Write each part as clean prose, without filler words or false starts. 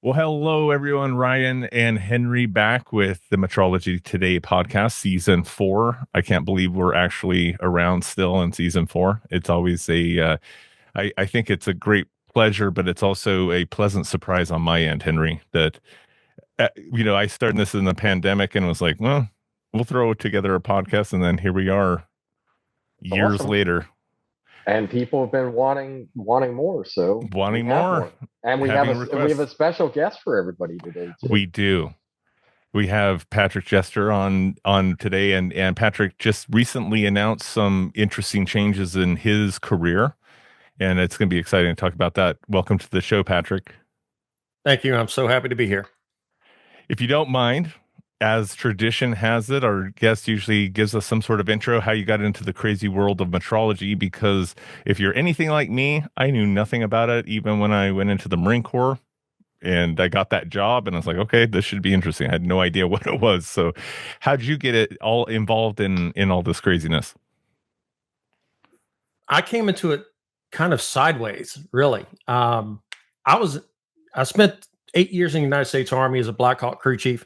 Well, hello, everyone. Ryan and Henry back with the Metrology Today podcast, season 4. I can't believe we're actually around still in season 4. It's always I think it's a great pleasure, but it's also a pleasant surprise on my end, Henry, that, I started this in the pandemic and was like, well, we'll throw together a podcast. And then here we are It's years awesome. later, And people have been wanting more, so we wanting have more, more. And having we have a requests. special guest for everybody today too. We do. We have Patrick Jester on today, and Patrick just recently announced some interesting changes in his career, and it's going to be exciting to talk about that. Welcome to the show, Patrick. Thank you. I'm so happy to be here. If you don't mind, as tradition has it, our guest usually gives us some sort of intro how you got into the crazy world of metrology. Because if you're anything like me, I knew nothing about it even when I went into the Marine Corps. And I got that job and I was like, okay, this should be interesting. I had no idea what it was. So how'd you get it all involved in all this craziness? I came into it kind of sideways, really. I was I spent 8 years in the United States Army as a Black Hawk crew chief.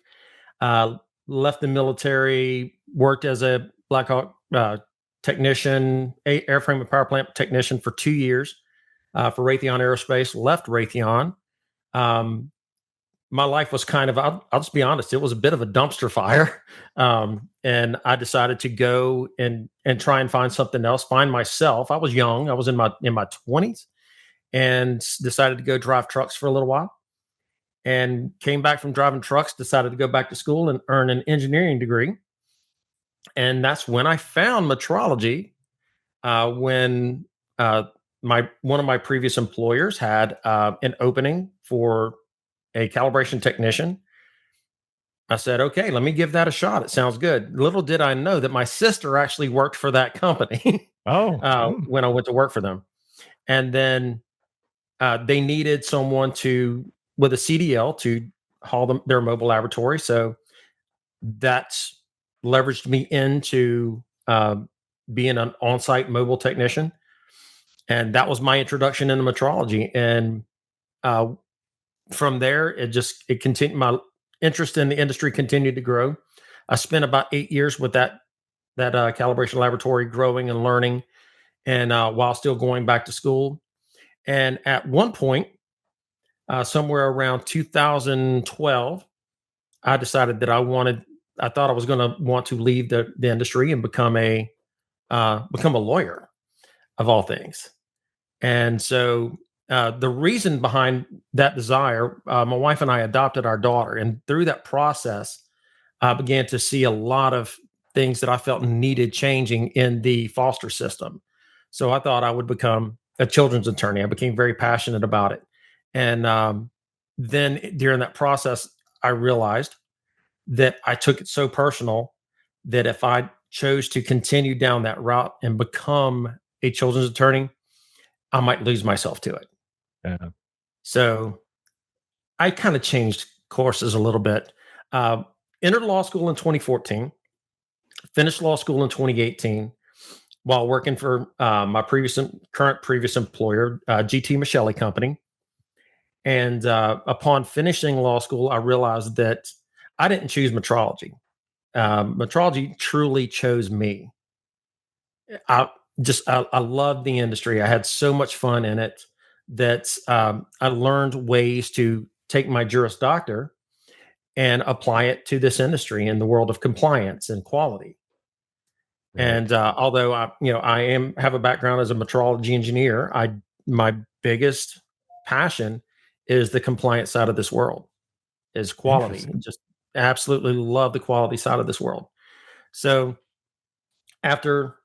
Uh, Left the military, worked as a Black Hawk technician, airframe and power plant technician for 2 years for Raytheon Aerospace. Left Raytheon. Um, my life was kind of, I'll just be honest, it was a bit of a dumpster fire. And I decided to go and try and find something else, find myself. I was young. I was in my 20s and decided to go drive trucks for a little while, and came back from driving trucks, decided to go back to school and earn an engineering degree. And that's when I found metrology, when my one of my previous employers had an opening for a calibration technician. I said, okay, let me give that a shot. It sounds good. Little did I know that my sister actually worked for that company Oh, when I went to work for them. And then they needed someone with a CDL to haul their mobile laboratory. So that's leveraged me into being an on site mobile technician. And that was my introduction into metrology. And uh, from there, it continued. My interest in the industry continued to grow. I spent about 8 years with that calibration laboratory, growing and learning, and while still going back to school. And at one point, somewhere around 2012, I decided that I thought I was going to want to leave the industry and become a lawyer of all things. And so the reason behind that desire, my wife and I adopted our daughter. And through that process, I began to see a lot of things that I felt needed changing in the foster system. So I thought I would become a children's attorney. I became very passionate about it. And then during that process, I realized that I took it so personal that if I chose to continue down that route and become a children's attorney, I might lose myself to it. yeah. So I kind of changed courses a little bit. Uh, Entered law school in 2014, finished law school in 2018 while working for my current previous employer, GT Michele Company. And upon finishing law school, I realized that I didn't choose metrology. Metrology truly chose me. I I love the industry. I had so much fun in it that I learned ways to take my Juris Doctor and apply it to this industry in the world of compliance and quality. Right. And although I have a background as a metrology engineer, my biggest passion is the compliance side of this world, is quality. Interesting. Just absolutely love the quality side of this world. So after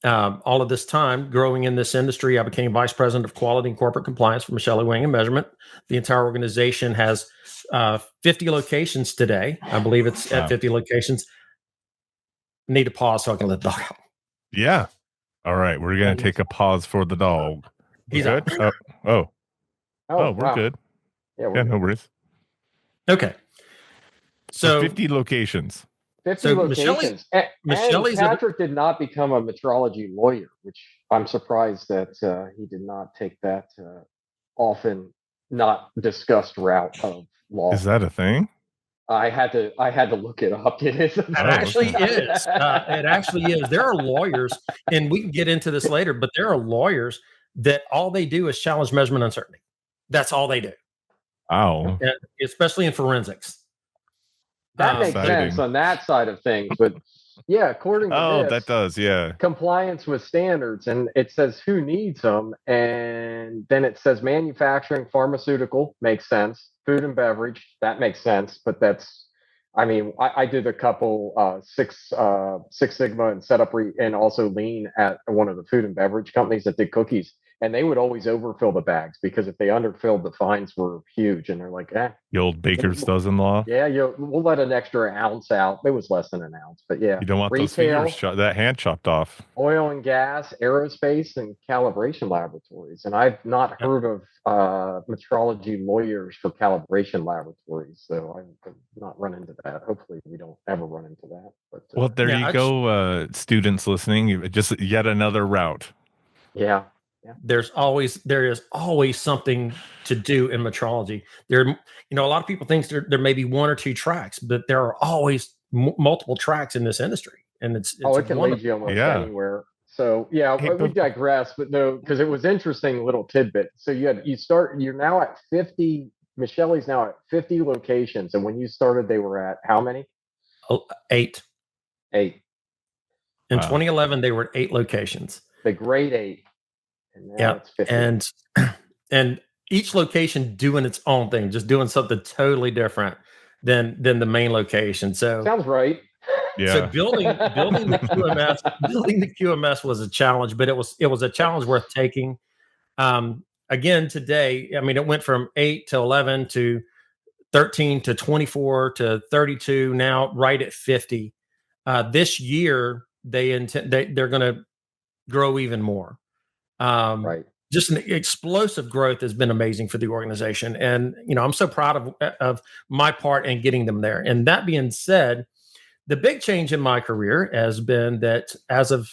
all of this time growing in this industry, I became vice president of quality and corporate compliance for Michele Wing and Measurement. The entire organization has 50 locations today. I believe it's at Wow. 50 locations. Need to pause so I can let the dog out. Yeah. All right. We're going to take a pause for the dog. We're He's out. good. Oh, Oh we're wow. good. Yeah, we're Yeah, good. no worries. Okay. So So 50 locations. 50 so locations. And Michelle's a Patrick did not become a metrology lawyer, which I'm surprised that he did not take that often not discussed route of law. Is that a thing? I had to look it up. It is. It actually is. It actually is. There are lawyers, and we can get into this later, but there are lawyers that all they do is challenge measurement uncertainty. That's all they do. Wow. And especially in forensics. That makes sense on that side of things. But yeah, according to this, that does, yeah. Compliance with standards, and it says who needs them, and then it says manufacturing, pharmaceutical, makes sense. Food and beverage, that makes sense. But that's, I mean, I did a couple Six Sigma and setup and also lean at one of the food and beverage companies that did cookies, and they would always overfill the bags because if they underfilled, the fines were huge. And they're like, the old baker's dozen-law. Yeah, we'll let an extra ounce out. It was less than an ounce, but yeah. You don't want Retail, those fingers, that hand chopped off. Oil and gas, aerospace, and calibration laboratories. And I've not heard of metrology lawyers for calibration laboratories, so I've not run into that. Hopefully, we don't ever run into that. But well, there you go, students listening. Just yet another route. Yeah. Yeah. There is always something to do in metrology. A lot of people think there may be one or two tracks, but there are always multiple tracks in this industry, and it can lead you almost anywhere. So we digress, but no, because it was interesting little tidbit. So you're now at 50. Michelle's now at 50 locations, and when you started, they were at how many? 8. 8. In 2011, they were at 8 locations. The grade 8. And and each location doing its own thing, just doing something totally different than the main location. So sounds right. Yeah. So building the QMS was a challenge, but it was a challenge worth taking. Again, today, I mean, it went from 8 to 11 to 13 to 24 to 32. Now, right at 50. This year, they're going to grow even more. Right. Just an explosive growth has been amazing for the organization. And, I'm so proud of my part in getting them there. And that being said, the big change in my career has been that as of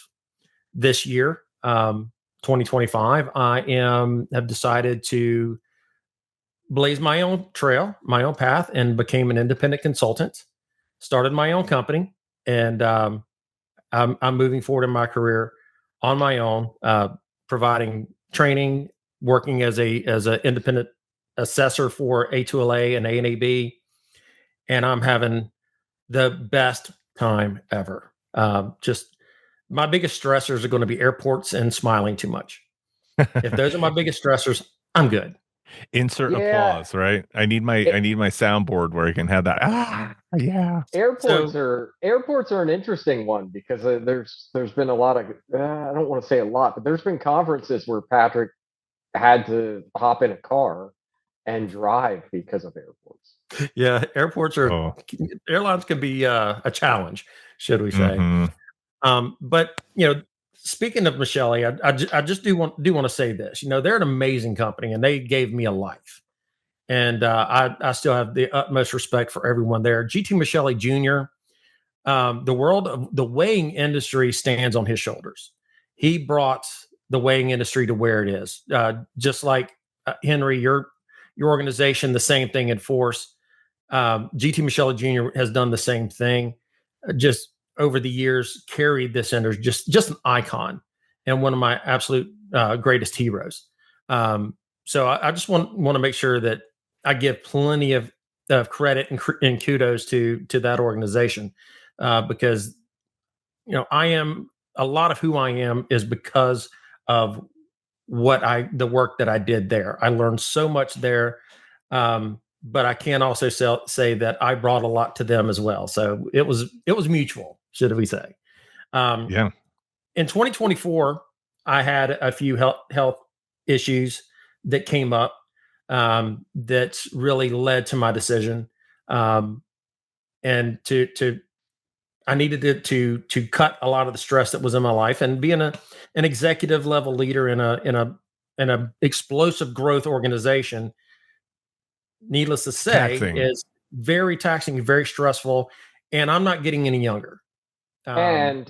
this year, 2025, I have decided to blaze my own trail, my own path, and became an independent consultant, started my own company. And I'm moving forward in my career on my own, providing training, working as a independent assessor for A2LA and A&AB, and I'm having the best time ever. Just my biggest stressors are going to be airports and smiling too much. If those are my biggest stressors, I'm good. Insert applause, right? I need my soundboard where I can have that. Yeah. Airports are an interesting one because there's been a lot of I don't want to say a lot, but there's been conferences where Patrick had to hop in a car and drive because of airports. Yeah, airlines can be a challenge, should we say? Mm-hmm. But speaking of Michelle, I just do want to say this. They're an amazing company, and they gave me a life, and I still have the utmost respect for everyone there. GT Michelle Jr. The world of the weighing industry stands on his shoulders. He brought the weighing industry to where it is. Just like Henry, your organization, the same thing in force. GT Michelle Jr. has done the same thing. Just over the years, carried this industry, just an icon and one of my absolute greatest heroes. So I just want to make sure that I give plenty of credit and kudos to that organization because I am a lot of who I am is because of the work that I did there. I learned so much there. But I can also say that I brought a lot to them as well. So it was mutual, should we say. Yeah. In 2024, I had a few health issues that came up that really led to my decision. And I needed to cut a lot of the stress that was in my life, and being an executive level leader in a explosive growth organization, needless to say, is very taxing, very stressful, and I'm not getting any younger. And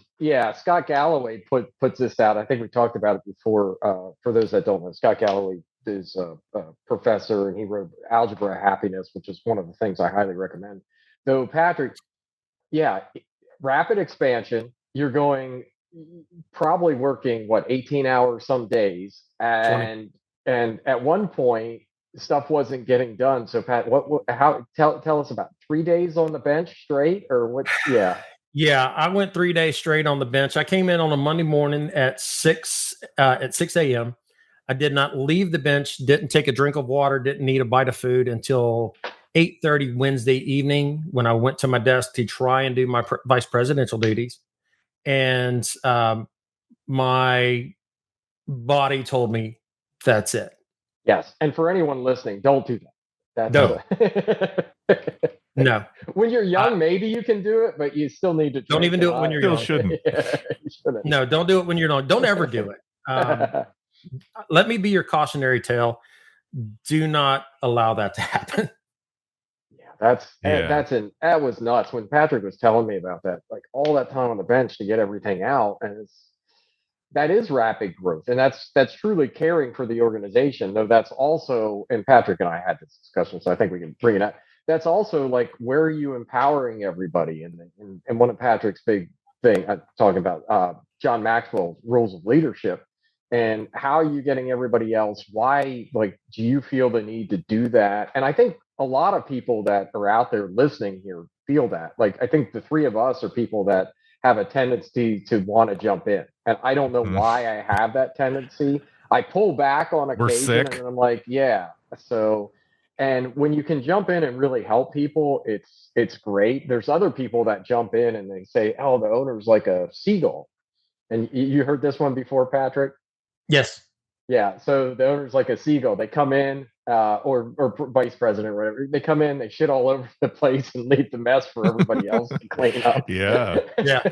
Scott Galloway puts this out. I think we talked about it before. For those that don't know, Scott Galloway is a professor, and he wrote Algebra Happiness, which is one of the things I highly recommend. Though, Patrick, yeah, rapid expansion. You're going probably working what 18 hours some days, 20. and at one point stuff wasn't getting done. So Pat, what how tell us about 3 days on the bench straight or what? Yeah. Yeah, I went 3 days straight on the bench. I came in on a Monday morning at 6 a.m. I did not leave the bench, didn't take a drink of water, didn't eat a bite of food until 8:30 Wednesday evening when I went to my desk to try and do my vice presidential duties. And my body told me that's it. Yes. And for anyone listening, don't do that. No, That's no. when you're young, maybe you can do it, but you still need to Don't drink even a do it when lot. you're Still young. shouldn't. Yeah, you shouldn't. No, don't do it when you're young. Don't ever do it. Let me be your cautionary tale. Do not allow that to happen. Yeah, Yeah. that was nuts when Patrick was telling me about that. Like all that time on the bench to get everything out, and that is rapid growth, and that's truly caring for the organization. Though that's also, and Patrick and I had this discussion, so I think we can bring it up. That's also like where are you empowering everybody, and one of Patrick's big thing talking about John Maxwell's rules of leadership, and how are you getting everybody else? Why like do you feel the need to do that? And I think a lot of people that are out there listening here feel that. Like I think the three of us are people that have a tendency to want to jump in. And I don't know Mm. why I have that tendency. I pull back on We're occasion and sick. then I'm like, yeah. So and when you can jump in and really help people, it's great. There's other people that jump in and they say, "Oh, the owner's like a seagull." And you heard this one before, Patrick? Yes. Yeah, so the owner's like a seagull. They come in, or vice president, or whatever. They come in, they shit all over the place and leave the mess for everybody else to clean up. Yeah. Yeah.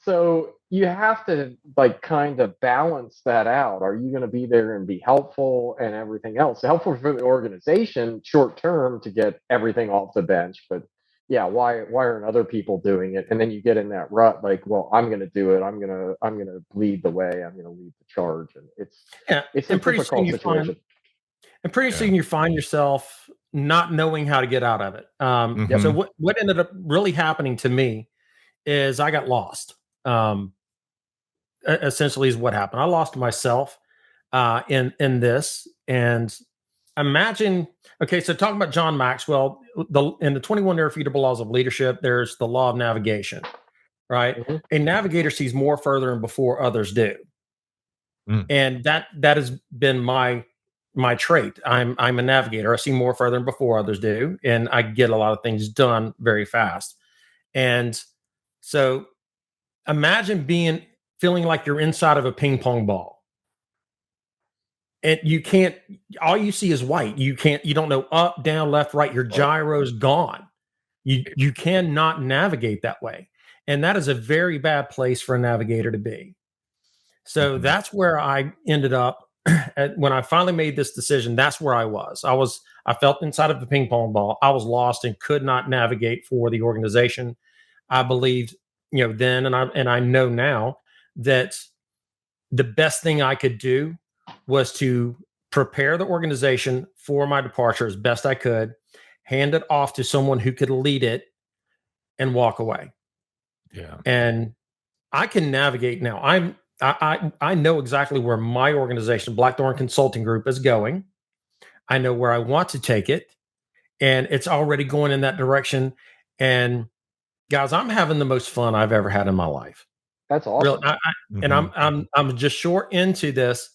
So you have to like kind of balance that out. Are you going to be there and be helpful and everything else? Helpful for the organization short term to get everything off the bench, but yeah, why aren't other people doing it? And then you get in that rut, like, well, I'm going to do it. I'm gonna lead the way. I'm going to lead the charge, and Yeah. it's a And pretty soon difficult you find situation. and pretty Yeah. soon you find yourself not knowing how to get out of it. So Mhm. what ended up really happening to me is I got lost. Essentially is what happened. I lost myself in this. And imagine, okay, so talking about John Maxwell, in the 21 irrefutable laws of leadership, there's the law of navigation, right? Mhm. A navigator sees more further and before others do. Mm. And that has been my trait. I'm a navigator. I see more further and before others do, and I get a lot of things done very fast. And so imagine feeling like you're inside of a ping pong ball. And you can't, all you see is white. You don't know up, down, left, right. Your gyro's gone. You cannot navigate that way. And that is a very bad place for a navigator to be. So Mhm. that's where I ended up when I finally made this decision. That's where I was. I felt inside of a ping pong ball. I was lost and could not navigate for the organization. I believed, then, and I know now that the best thing I could do was to prepare the organization for my departure as best I could, hand it off to someone who could lead it, and walk away. Yeah. And I can navigate now. I know exactly where my organization, Blackthorn Consulting Group, is going. I know where I want to take it, and it's already going in that direction. And guys, I'm having the most fun I've ever had in my life. That's Really, awesome. and Mhm. I'm just short into this,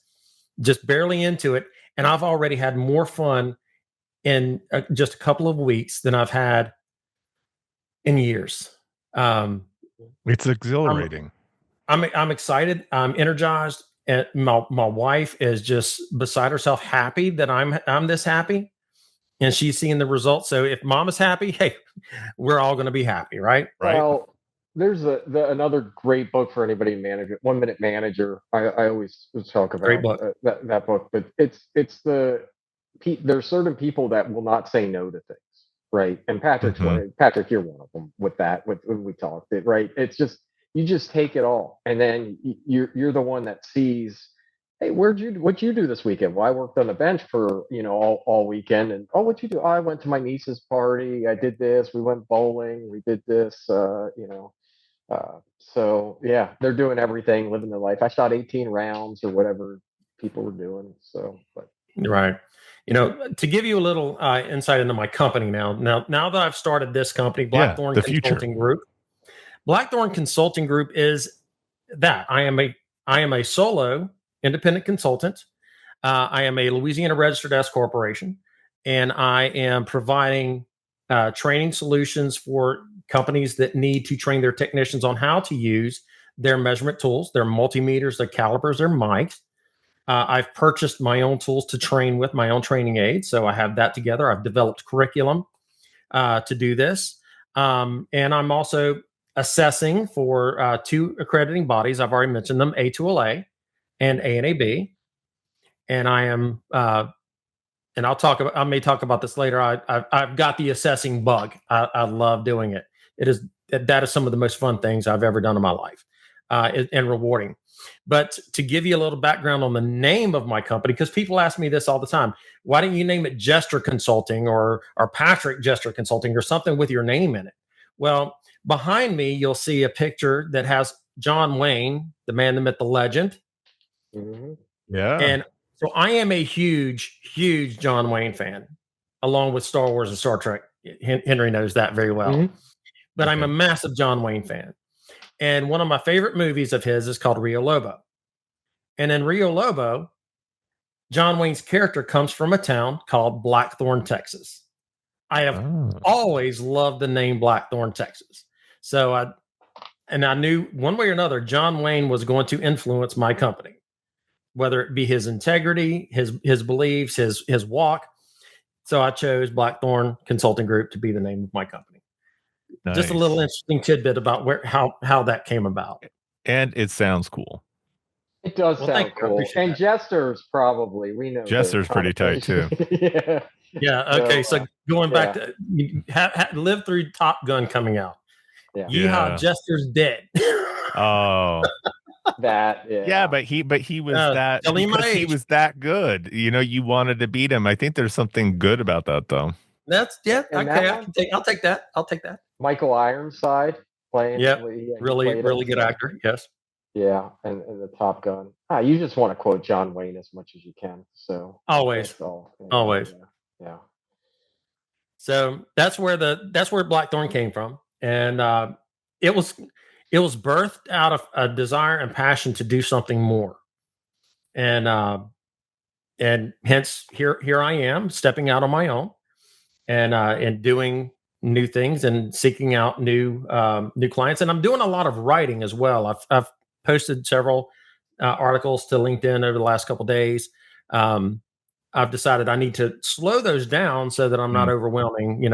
just barely into it, and I've already had more fun in just a couple of weeks than I've had in years. Um, It's I'm exhilarating. I'm excited. I'm energized, and my wife is just beside herself, happy that I'm this happy, and she's seeing the results. So if mom is happy, hey, we're all going to be happy, right? Right? Well, there's another great book for anybody manager, 1 Minute Manager. I always talk Great about book. that book, but there's certain people that will not say no to things, right? And Mhm. Patrick, you're one of them with that. With when we talked, right? It's just you just take it all, and then you're the one that sees Hey, what'd you do this weekend? Well, I worked on the bench for, all weekend. And, oh, what'd you do? Oh, I went to my niece's party. I did this. We went bowling. We did this, so yeah, they're doing everything, living their life. I shot 18 rounds or whatever people were doing. So, but Right. To give you a little insight into my company now that I've started this company, Yeah, Blackthorn the future. Consulting Group. Blackthorn Consulting Group is that I am a solo independent consultant. I am a Louisiana registered S corporation, and I am providing training solutions for companies that need to train their technicians on how to use their measurement tools, their multimeters, their calipers, their mics. I've purchased my own tools to train with, my own training aids, so I have that together. I've developed curriculum to do this, and I'm also assessing for two accrediting bodies. I've already mentioned them: A2LA and ANAB, and I am. And I may talk about this later. I've got the assessing bug. I love doing it. That is some of the most fun things I've ever done in my life, and rewarding. But to give you a little background on the name of my company, because people ask me this all the time: why don't you name it Jester Consulting or Patrick Jester Consulting or something with your name in it? Well, behind me you'll see a picture that has John Wayne, the man, the myth, the legend, mm-hmm. Yeah. and so I am a huge, huge John Wayne fan, along with Star Wars and Star Trek. Henry knows that very well. Mm-hmm. But I'm Okay. a massive John Wayne fan. And one of my favorite movies of his is called Rio Lobo. And in Rio Lobo, John Wayne's character comes from a town called Blackthorn, Texas. I have always loved the name Blackthorn, Texas. I knew one way or another, John Wayne was going to influence my company, whether it be his integrity, his beliefs, his walk. So I chose Blackthorn Consulting Group to be the name of my company. Nice. Just a little interesting tidbit about how that came about. And it sounds cool. It does Well, sound thank you. I cool. appreciate And that. Jester's probably, we know Jester's pretty tight too. yeah. Yeah. Okay. So going back yeah. to you live through Top Gun coming out. Yeah. Yeehaw! Jester's dead. Oh. That Yeah, but he was that tell me my because he age. was that good. You wanted to beat him. I think there's something good about that though. That's And okay. that I'll take that. I'll take that. Michael Ironside playing. Yep. He Really, played really him, good so, actor. Yes. Yeah, and the Top Gun. You just want to quote John Wayne as much as you can. So Always. that's all. Always. Yeah. So that's where Blackthorn came from, and it was birthed out of a desire and passion to do something more, and hence here I am stepping out on my own, and doing new things and seeking out new clients, and I'm doing a lot of writing as well. I've posted several articles to LinkedIn over the last couple of days. I've decided I need to slow those down so that I'm not overwhelming,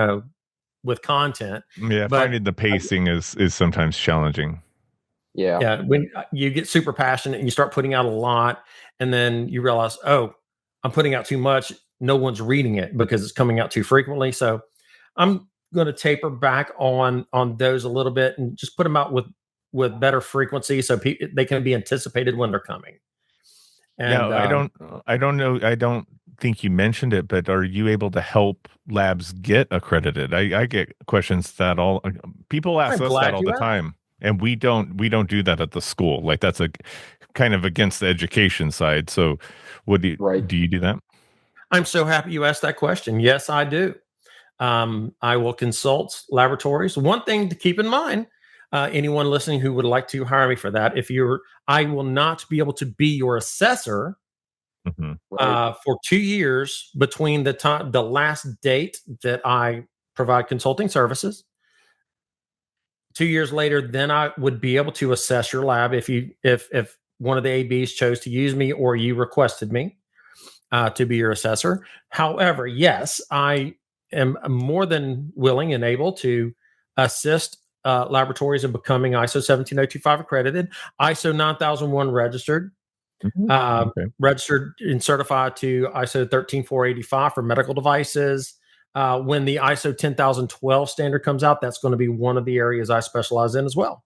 with content. Yeah, But finding the pacing is sometimes challenging. Yeah, when you get super passionate and you start putting out a lot, and then you realize, oh, I'm putting out too much. No one's reading it because it's coming out too frequently. So I'm going to taper back on those a little bit and just put them out with better frequency so they can be anticipated when they're coming. And now, I don't know. I don't think you mentioned it, but are you able to help labs get accredited? I get questions that people ask us that all the time, and we don't do that at the school. Like that's a kind of against the education side. So, do you do that? I'm so happy you asked that question. Yes, I do. I will consult laboratories. One thing to keep in mind, anyone listening who would like to hire me for that, I will not be able to be your assessor for 2 years between the last date that I provide consulting services. 2 years later, then I would be able to assess your lab if one of the ABs chose to use me or you requested me to be your assessor. However, yes, I am more than willing and able to assist laboratories in becoming ISO 17025 accredited, ISO 9001 registered, registered and certified to ISO 13485 for medical devices. When the ISO 10012 standard comes out, that's going to be one of the areas I specialize in as well.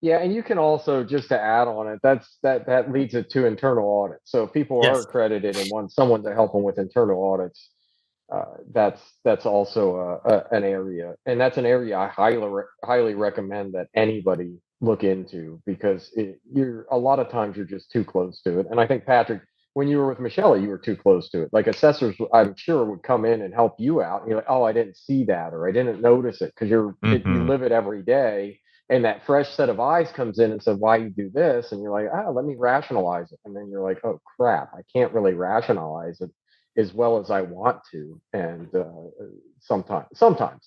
Yeah, and you can also, just to add on it, that leads it to internal audits. So if people are Yes. accredited and want someone to help them with internal audits, that's also an area, and that's an area I highly recommend that anybody look into, because you're a lot of times you're just too close to it. And I think, Patrick, when you were with Michelle, you were too close to it. Like, assessors, I'm sure, would come in and help you out. And you're like, oh, I didn't see that, or I didn't notice it, because you Hmm. live it every day. And that fresh set of eyes comes in and says, why you do this? And you're like, let me rationalize it. And then you're like, oh crap, I can't really rationalize it as well as I want to. And sometimes,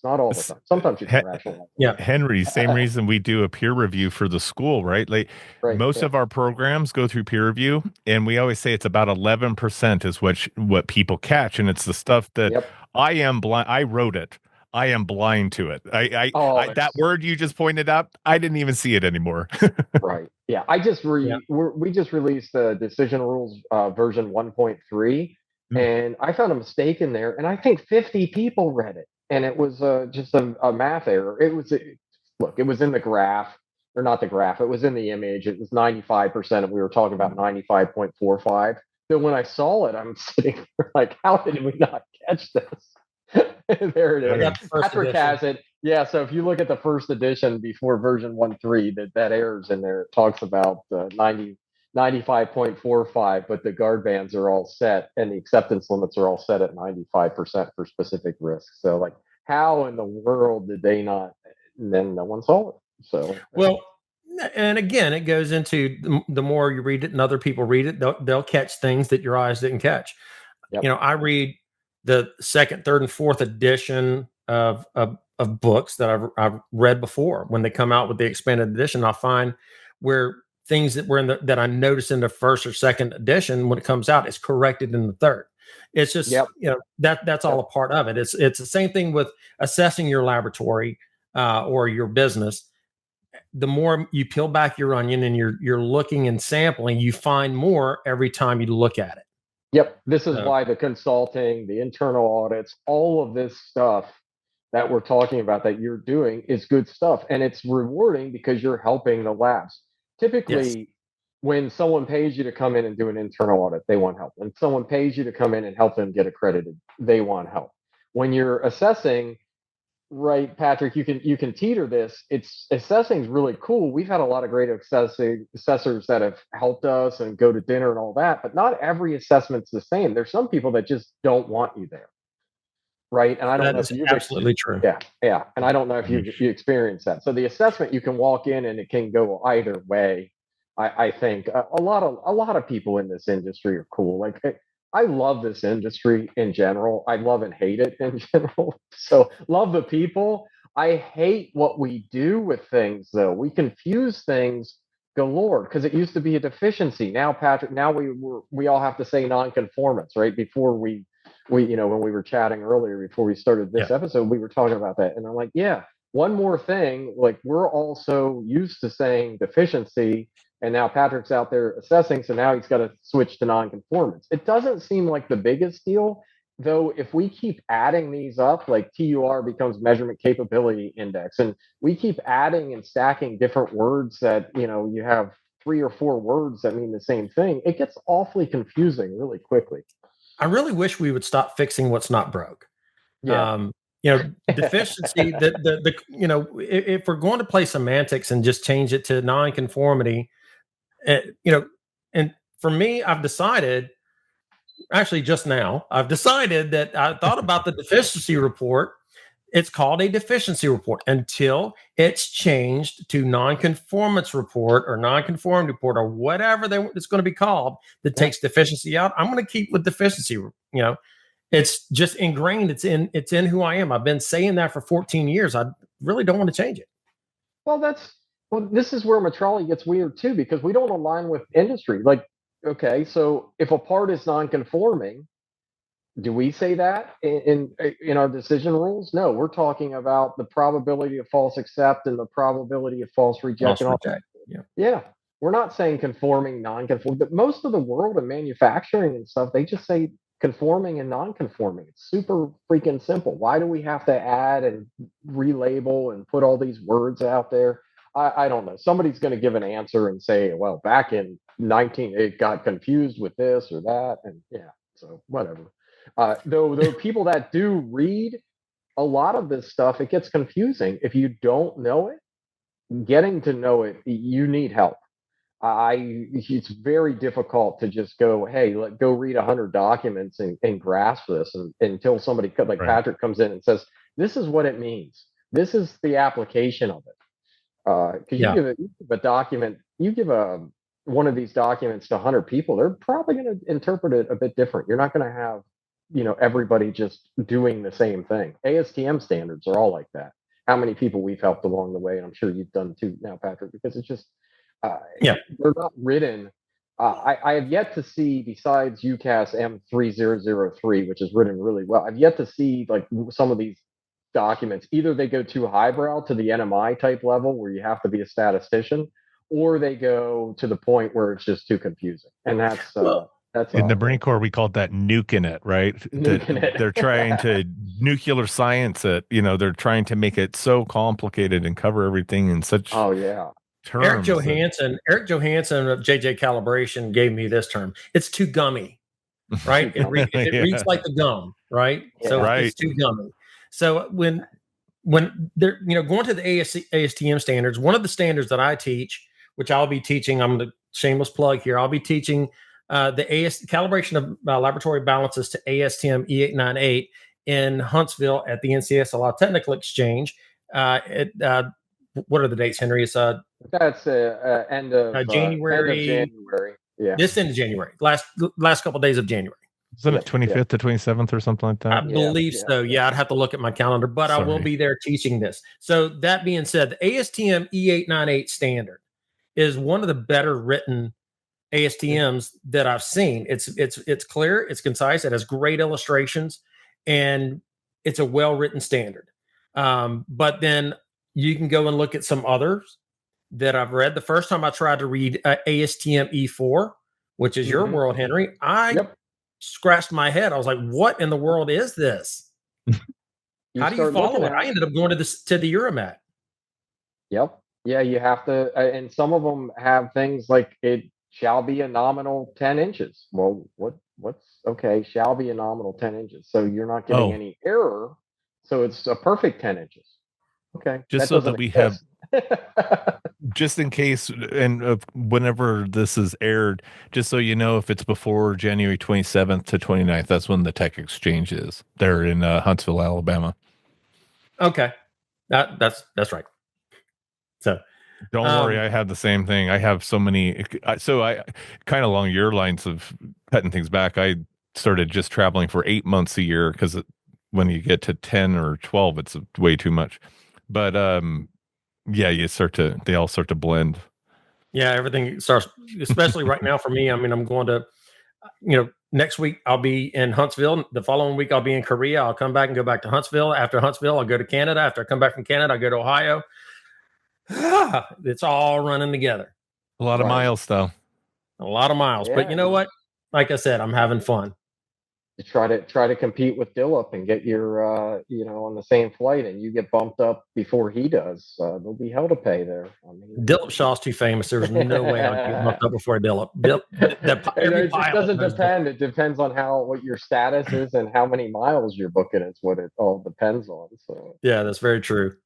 not all the time. Sometimes you can rationalize Yeah. Henry, same it. reason we do a peer review for the school, right? Like, Right. most Yeah. of our programs go through peer review, and we always say it's about 11% is what people catch, and it's the stuff that Yep. I am blind. I wrote it. I am blind to it. Oh, That word you just pointed out, I didn't even see it anymore. right. Yeah. Yeah. We just released the decision rules version 1.3, Mm. and I found a mistake in there, and I think 50 people read it, and it was just a math error. Look, it was in the graph, or not the graph. It was in the image. It was 95%, and we were talking about 95.45. So when I saw it, I'm sitting there like, how did we not catch this? There it I is. got the first Patrick edition. has it. Yeah, so if you look at the first edition before version 1.3, that errors in there. It talks about 95.45, but the guard bands are all set and the acceptance limits are all set at 95% for specific risks. So, like, how in the world did they not? And then no one saw it. So, Well, and again, it goes into the more you read it and other people read it, they'll catch things that your eyes didn't catch. yep. I read the second, third, and fourth edition of books that I've read before. When they come out with the expanded edition, I'll find where things that were that I noticed in the first or second edition, when it comes out, is corrected in the third. It's just, Yep. that's all Yep. a part of it. It's the same thing with assessing your laboratory or your business. The more you peel back your onion and you're looking and sampling, you find more every time you look at it. Yep. This is So, why the consulting, the internal audits, all of this stuff that we're talking about that you're doing is good stuff. And it's rewarding because you're helping the labs. yes, Typically, when someone pays you to come in and do an internal audit, they want help. When someone pays you to come in and help them get accredited, they want help. When you're assessing, right, Patrick, you can teeter this. It's assessing is really cool. We've had a lot of great assessors that have helped us and go to dinner and all that, but not every assessment's the same. There's some people that just don't want you there, right? And I don't that know if is you've absolutely true. yeah, and I don't know if you experienced that. So the assessment, you can walk in and it can go either way. I think a lot of people in this industry are cool. Like, I love this industry in general. I love and hate it in general. So love the people. I hate what we do with things, though. We confuse things galore, because it used to be a deficiency. Now, Patrick, now we all have to say nonconformance, right? Before when we were chatting earlier before we started Yeah. this episode, we were talking about that, and I'm like, yeah, one more thing. Like, we're also used to saying deficiency, and now Patrick's out there assessing, so now he's got to switch to nonconformance. It doesn't seem like the biggest deal, though. If we keep adding these up, like TUR becomes measurement capability index, and we keep adding and stacking different words that, you have 3 or 4 words that mean the same thing, it gets awfully confusing really quickly. I really wish we would stop fixing what's not broke. Yeah. Deficiency, if we're going to play semantics and just change it to nonconformity, uh, you know, and for me, I've decided, actually just now, I've decided that I thought about the deficiency report. It's called a deficiency report until it's changed to nonconformance report or nonconformity report or whatever it's going to be called that Yeah. takes deficiency out. I'm going to keep with deficiency. It's just ingrained. It's in who I am. I've been saying that for 14 years. I really don't want to change it. Well, this is where Metrology gets weird too, because we don't align with industry. Like, okay, so if a part is non-conforming, do we say that in our decision rules? No, we're talking about the probability of false accept and the probability of false reject False and all. reject. Yeah. Yeah, we're not saying conforming, non-conforming, but most of the world in manufacturing and stuff, they just say conforming and non-conforming. It's super freaking simple. Why do we have to add and relabel and put all these words out there? I don't know. Somebody's going to give an answer and say, well, back in 19, it got confused with this or that. And yeah, so whatever. Though people that do read a lot of this stuff, it gets confusing. If you don't know it, getting to know it, you need help. It's very difficult to just go, hey, go read 100 documents and grasp this, and until somebody like Right. Patrick comes in and says, this is what it means. This is the application of it. Because Yeah. you give a document, you give one of these documents to 100 people, they're probably going to interpret it a bit different. You're not going to have, everybody just doing the same thing. ASTM standards are all like that. How many people we've helped along the way, and I'm sure you've done too now, Patrick, because it's just, Yeah. they're not written. I have yet to see, besides UCAS M3003, which is written really well, I've yet to see like some of these documents. Either they go too highbrow to the NMI type level where you have to be a statistician, or they go to the point where it's just too confusing. And that's in the Marine Corps, we called that nuking it, right? Nuking it. They're trying to nuclear science it. They're trying to make it so complicated and cover everything in such Oh yeah. terms. Eric Johansson of JJ Calibration gave me this term. It's too gummy, right? Too gummy. It reads like the gum, right? Yeah. So Right. it's too gummy. So when they're going to the ASTM standards, one of the standards that I teach, which I'll be teaching, I'm the shameless plug here. I'll be teaching the calibration of laboratory balances to ASTM E898 in Huntsville at the NCSLI Technical Exchange. What are the dates, Henry? It's That's end of January. January. Yeah. This end of January. Last couple of days of January. Isn't it 25th to 27th or something like that? I believe so. Yeah, I'd have to look at my calendar, but I will be there teaching this. So that being said, the ASTM E898 standard is one of the better written ASTMs that I've seen. It's clear, it's concise, it has great illustrations, and it's a well-written standard. But then you can go and look at some others that I've read. The first time I tried to read ASTM E4, which is your world, Henry, I scratched my head. I was like, what in the world is this? How do you follow it? I ended up going to the Euromat. Yep. Yeah, you have to, and some of them have things like it shall be a nominal 10 inches. Well, what's okay? Shall be a nominal 10 inches. So you're not getting any error. So it's a perfect 10 inches. Okay. Just so that we have, just in case, and whenever this is aired, just so you know, if it's before January 27th to 29th, that's when the tech exchange is. They're in Huntsville, Alabama. Okay. That's right. So don't worry, I have the same thing. I have so many. So I kind of along your lines of cutting things back. I started just traveling for 8 months a year because when you get to 10 or 12, it's way too much. But yeah, they all start to blend. Yeah, everything starts, especially right now for me. I mean, I'm going to, next week I'll be in Huntsville. The following week I'll be in Korea. I'll come back and go back to Huntsville. After Huntsville, I'll go to Canada. After I come back from Canada, I'll go to Ohio. It's all running together. A lot of miles, though. A lot of miles. But you know what? Like I said, I'm having fun. You try to compete with Dillip and get your on the same flight, and you get bumped up before he does. There'll be hell to pay there. I mean, Dillip Shaw's too famous. There's no way I'd get bumped up before Dillip. It doesn't depend. It depends on what your status is and how many miles you're booking. It's what it all depends on. So yeah, that's very true.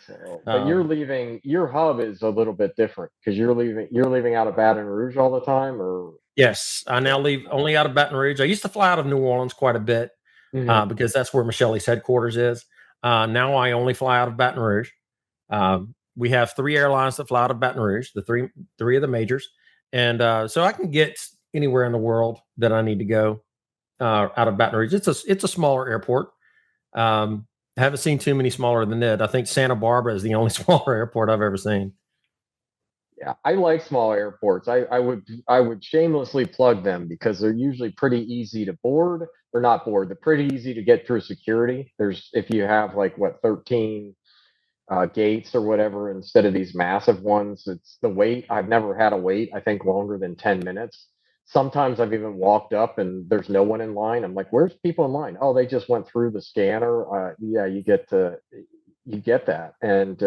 So, but you're leaving. Your hub is a little bit different because you're leaving out of Baton Rouge all the time, or yes, I now leave only out of Baton Rouge. I used to fly out of New Orleans quite a bit because that's where Michelle's headquarters is. Now I only fly out of Baton Rouge. We have 3 airlines that fly out of Baton Rouge, the three of the majors, and so I can get anywhere in the world that I need to go out of Baton Rouge. It's a smaller airport. I haven't seen too many smaller than it. I think Santa Barbara is the only smaller airport I've ever seen. Yeah, I like small airports. I would shamelessly plug them because they're usually pretty easy to board. They're not board. They're pretty easy to get through security. If you have 13 gates or whatever instead of these massive ones. It's the wait. I've never had a wait, I think, longer than 10 minutes. Sometimes I've even walked up and there's no one in line. I'm like, where's people in line? Oh, they just went through the scanner. Yeah, you get that. And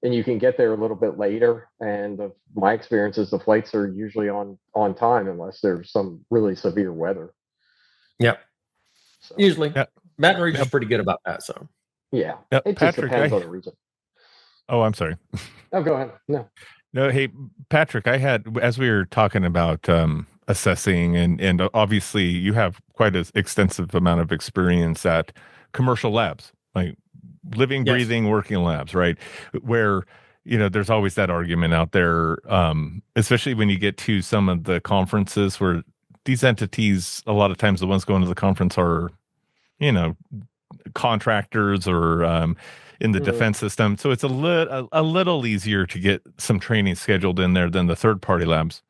and you can get there a little bit later. And my experience is the flights are usually on time unless there's some really severe weather. Yep. So, Usually, Yeah. Baton Rouge Yeah. is pretty good about that. So yeah, Now, it just Patrick, depends on the region. oh, I'm sorry. Oh, go ahead. No. No, hey, Patrick, I had, as we were talking about assessing, and obviously you have quite an extensive amount of experience at commercial labs, like living, yes, breathing, working labs, right? Where, there's always that argument out there, especially when you get to some of the conferences where these entities, a lot of times the ones going to the conference are, you know, contractors or in the defense system. So it's a little easier to get some training scheduled in there than the third party labs.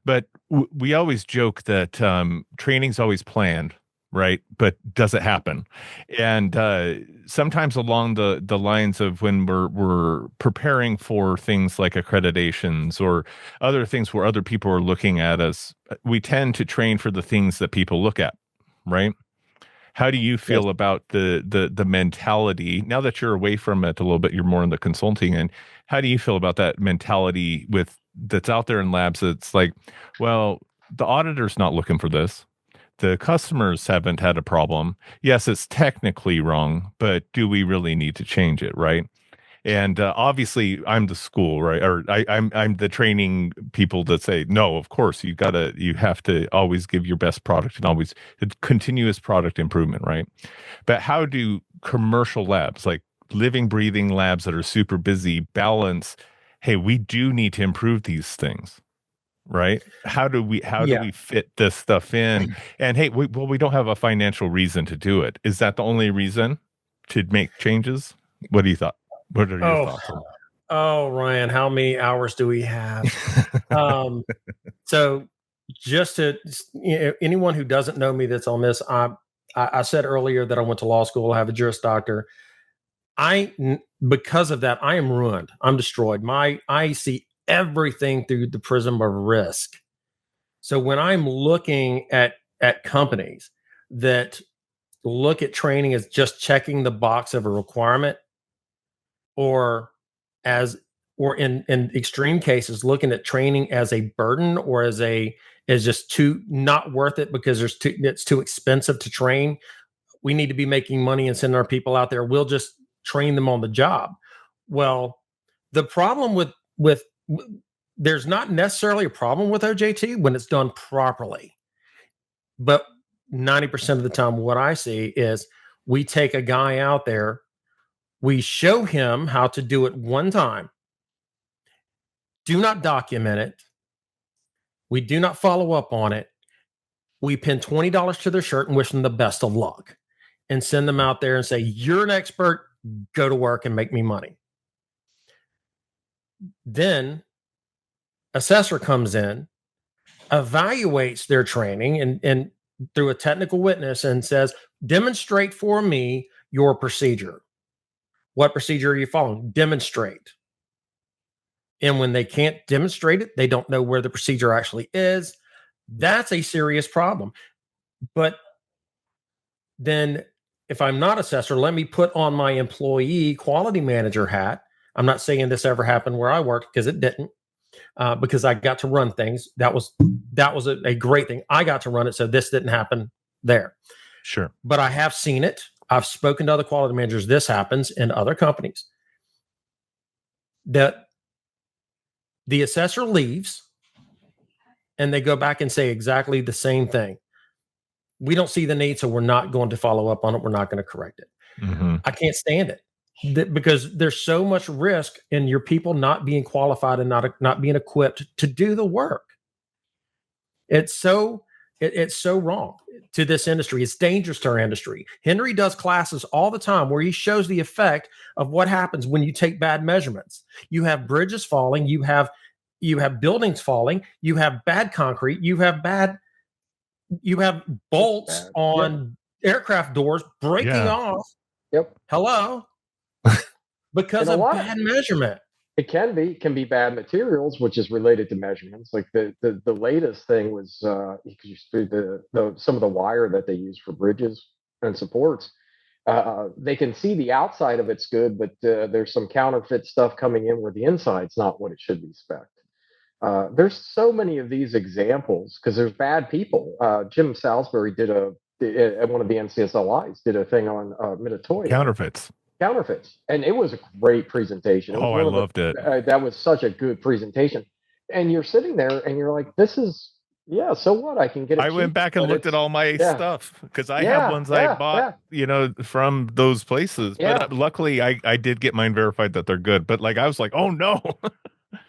But we always joke that training's always planned, right? But does it happen? And sometimes along the lines of when we're preparing for things like accreditations or other things where other people are looking at us, we tend to train for the things that people look at, right? How do you yes. feel about the mentality now that you're away from it a little bit? You're more in the consulting end. How do you feel about that mentality with that's out there in labs? It's like, well, the auditor's not looking for this. The customers haven't had a problem. Yes, it's technically wrong, but do we really need to change it, right? And obviously, I'm the school, right? Or I'm the training people that say, no, of course, you have to always give your best product and always continuous product improvement, right? But how do commercial labs, like living, breathing labs that are super busy, balance? Hey, we do need to improve these things, right? How do we Yeah. fit this stuff in? And hey, we don't have a financial reason to do it. Is that the only reason to make changes? What do you thought? What are your Oh, thoughts on oh, Ryan, how many hours do we have? Um, so just to anyone who doesn't know me that's on this, I said earlier that I went to law school. I have a Juris Doctor. Because of that, I am ruined. I'm destroyed. I see everything through the prism of risk. So when I'm looking at companies that look at training as just checking the box of a requirement, or as or in extreme cases looking at training as a burden or as just too not worth it because it's too expensive to train. We need to be making money and sending our people out there. We'll just train them on the job. Well, the problem with there's not necessarily a problem with OJT when it's done properly. But 90% of the time, what I see is we take a guy out there, we show him how to do it one time, do not document it, we do not follow up on it. We pin $20 to their shirt and wish them the best of luck and send them out there and say, you're an expert, go to work and make me money. Then assessor comes in, evaluates their training and through a technical witness and says, demonstrate for me your procedure. What procedure are you following? Demonstrate. And when they can't demonstrate it, they don't know where the procedure actually is. That's a serious problem. But then if I'm not assessor, let me put on my employee quality manager hat. I'm not saying this ever happened where I worked because it didn't, because I got to run things. That was a great thing. I got to run it, so this didn't happen there. Sure. But I have seen it. I've spoken to other quality managers. This happens in other companies. That the assessor leaves and they go back and say exactly the same thing. We don't see the need, so we're not going to follow up on it. We're not going to correct it. Mm-hmm. I can't stand it because there's so much risk in your people not being qualified and not being equipped to do the work. It's so wrong to this industry. It's dangerous to our industry. Henry does classes all the time where he shows the effect of what happens when you take bad measurements. You have bridges falling, you have buildings falling, you have bad concrete, you have bolts on aircraft doors breaking Yeah. off. Yep. Hello? Because And a of lot bad measurement. it can be bad materials, which is related to measurements. Like the latest thing was because you see some of the wire that they use for bridges and supports. they can see the outside of it's good, but there's some counterfeit stuff coming in where the inside's not what it should be spec'd. There's so many of these examples because there's bad people. Jim Salisbury did at one of the NCSLIs did a thing on Minatoya counterfeits, and it was a great presentation. It was I loved it. That was such a good presentation, and you're sitting there and you're like, this is. Yeah, so what? I can get it. I went back and looked at all my stuff because I have ones I bought, from those places. Yeah. But luckily, I did get mine verified that they're good. But I was like, oh no.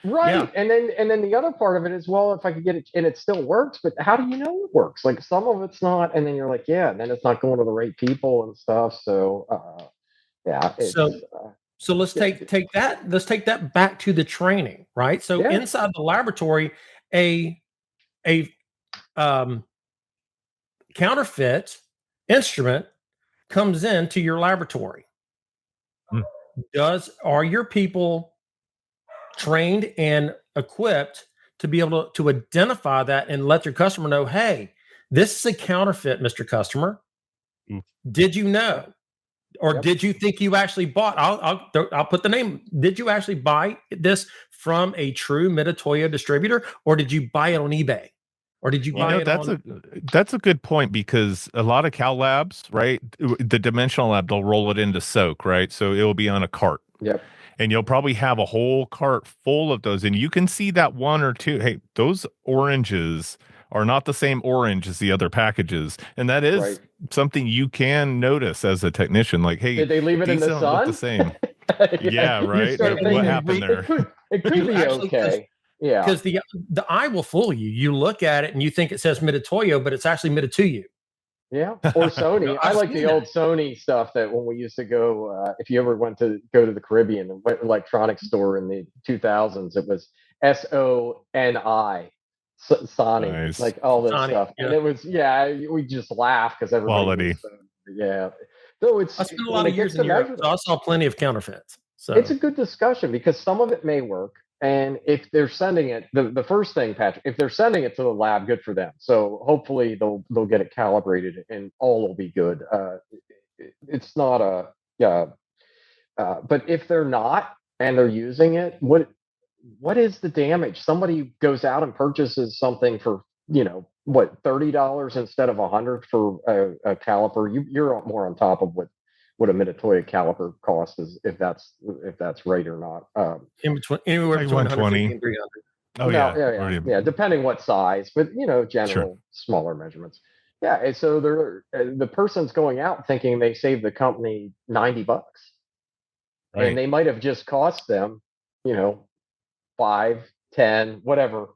Right. Yeah. And then the other part of it is, well, if I could get it and it still works, but how do you know it works? Like some of it's not, and then you're like, and then it's not going to the right people and stuff. So So let's take that back to the training, right? So inside the laboratory, a counterfeit instrument comes into your laboratory. Are your people trained and equipped to be able to identify that and let your customer know, hey, this is a counterfeit, Mr. Customer. Did you know? Or did you think you actually bought? I'll put the name. Did you actually buy this from a true Metatoya distributor, or did you buy it on eBay? Or did you buy it that's a good point, because a lot of Cal labs, right? The dimensional lab, they'll roll it into soak, right? So it'll be on a cart. Yep. And you'll probably have a whole cart full of those. And you can see that one or two. Hey, those oranges are not the same orange as the other packages. And that is something you can notice as a technician. Like, hey, did they leave it in the sun? Look the same. Yeah, right. What happened there? It could be okay. Yeah, because the eye will fool you. You look at it and you think it says Metatoyo, but it's actually Metatuyu. Yeah, or Sony. I like the old Sony stuff that when we used to go, if you ever went to go to the Caribbean and went to an electronics store in the 2000s, it was SONI, Sony, nice. Like all this Sonic, stuff. And it was, we just laughed because everybody was, So I spent a lot of years in Europe, so I saw plenty of counterfeits. So it's a good discussion because some of it may work. And if they're sending it, the first thing, Patrick, if they're sending it to the lab, good for them. So hopefully they'll get it calibrated and all will be good. It's not but if they're not and they're using it, what is the damage? Somebody goes out and purchases something for $30 instead of $100 for a caliper. You're more on top of what a Metatoya caliper costs is, if that's right or not. Anywhere between 120 and 300. Oh yeah, depending what size, but general smaller measurements. Yeah, and so the person's going out thinking they saved the company $90, and they might have just cost them, 5, 10, whatever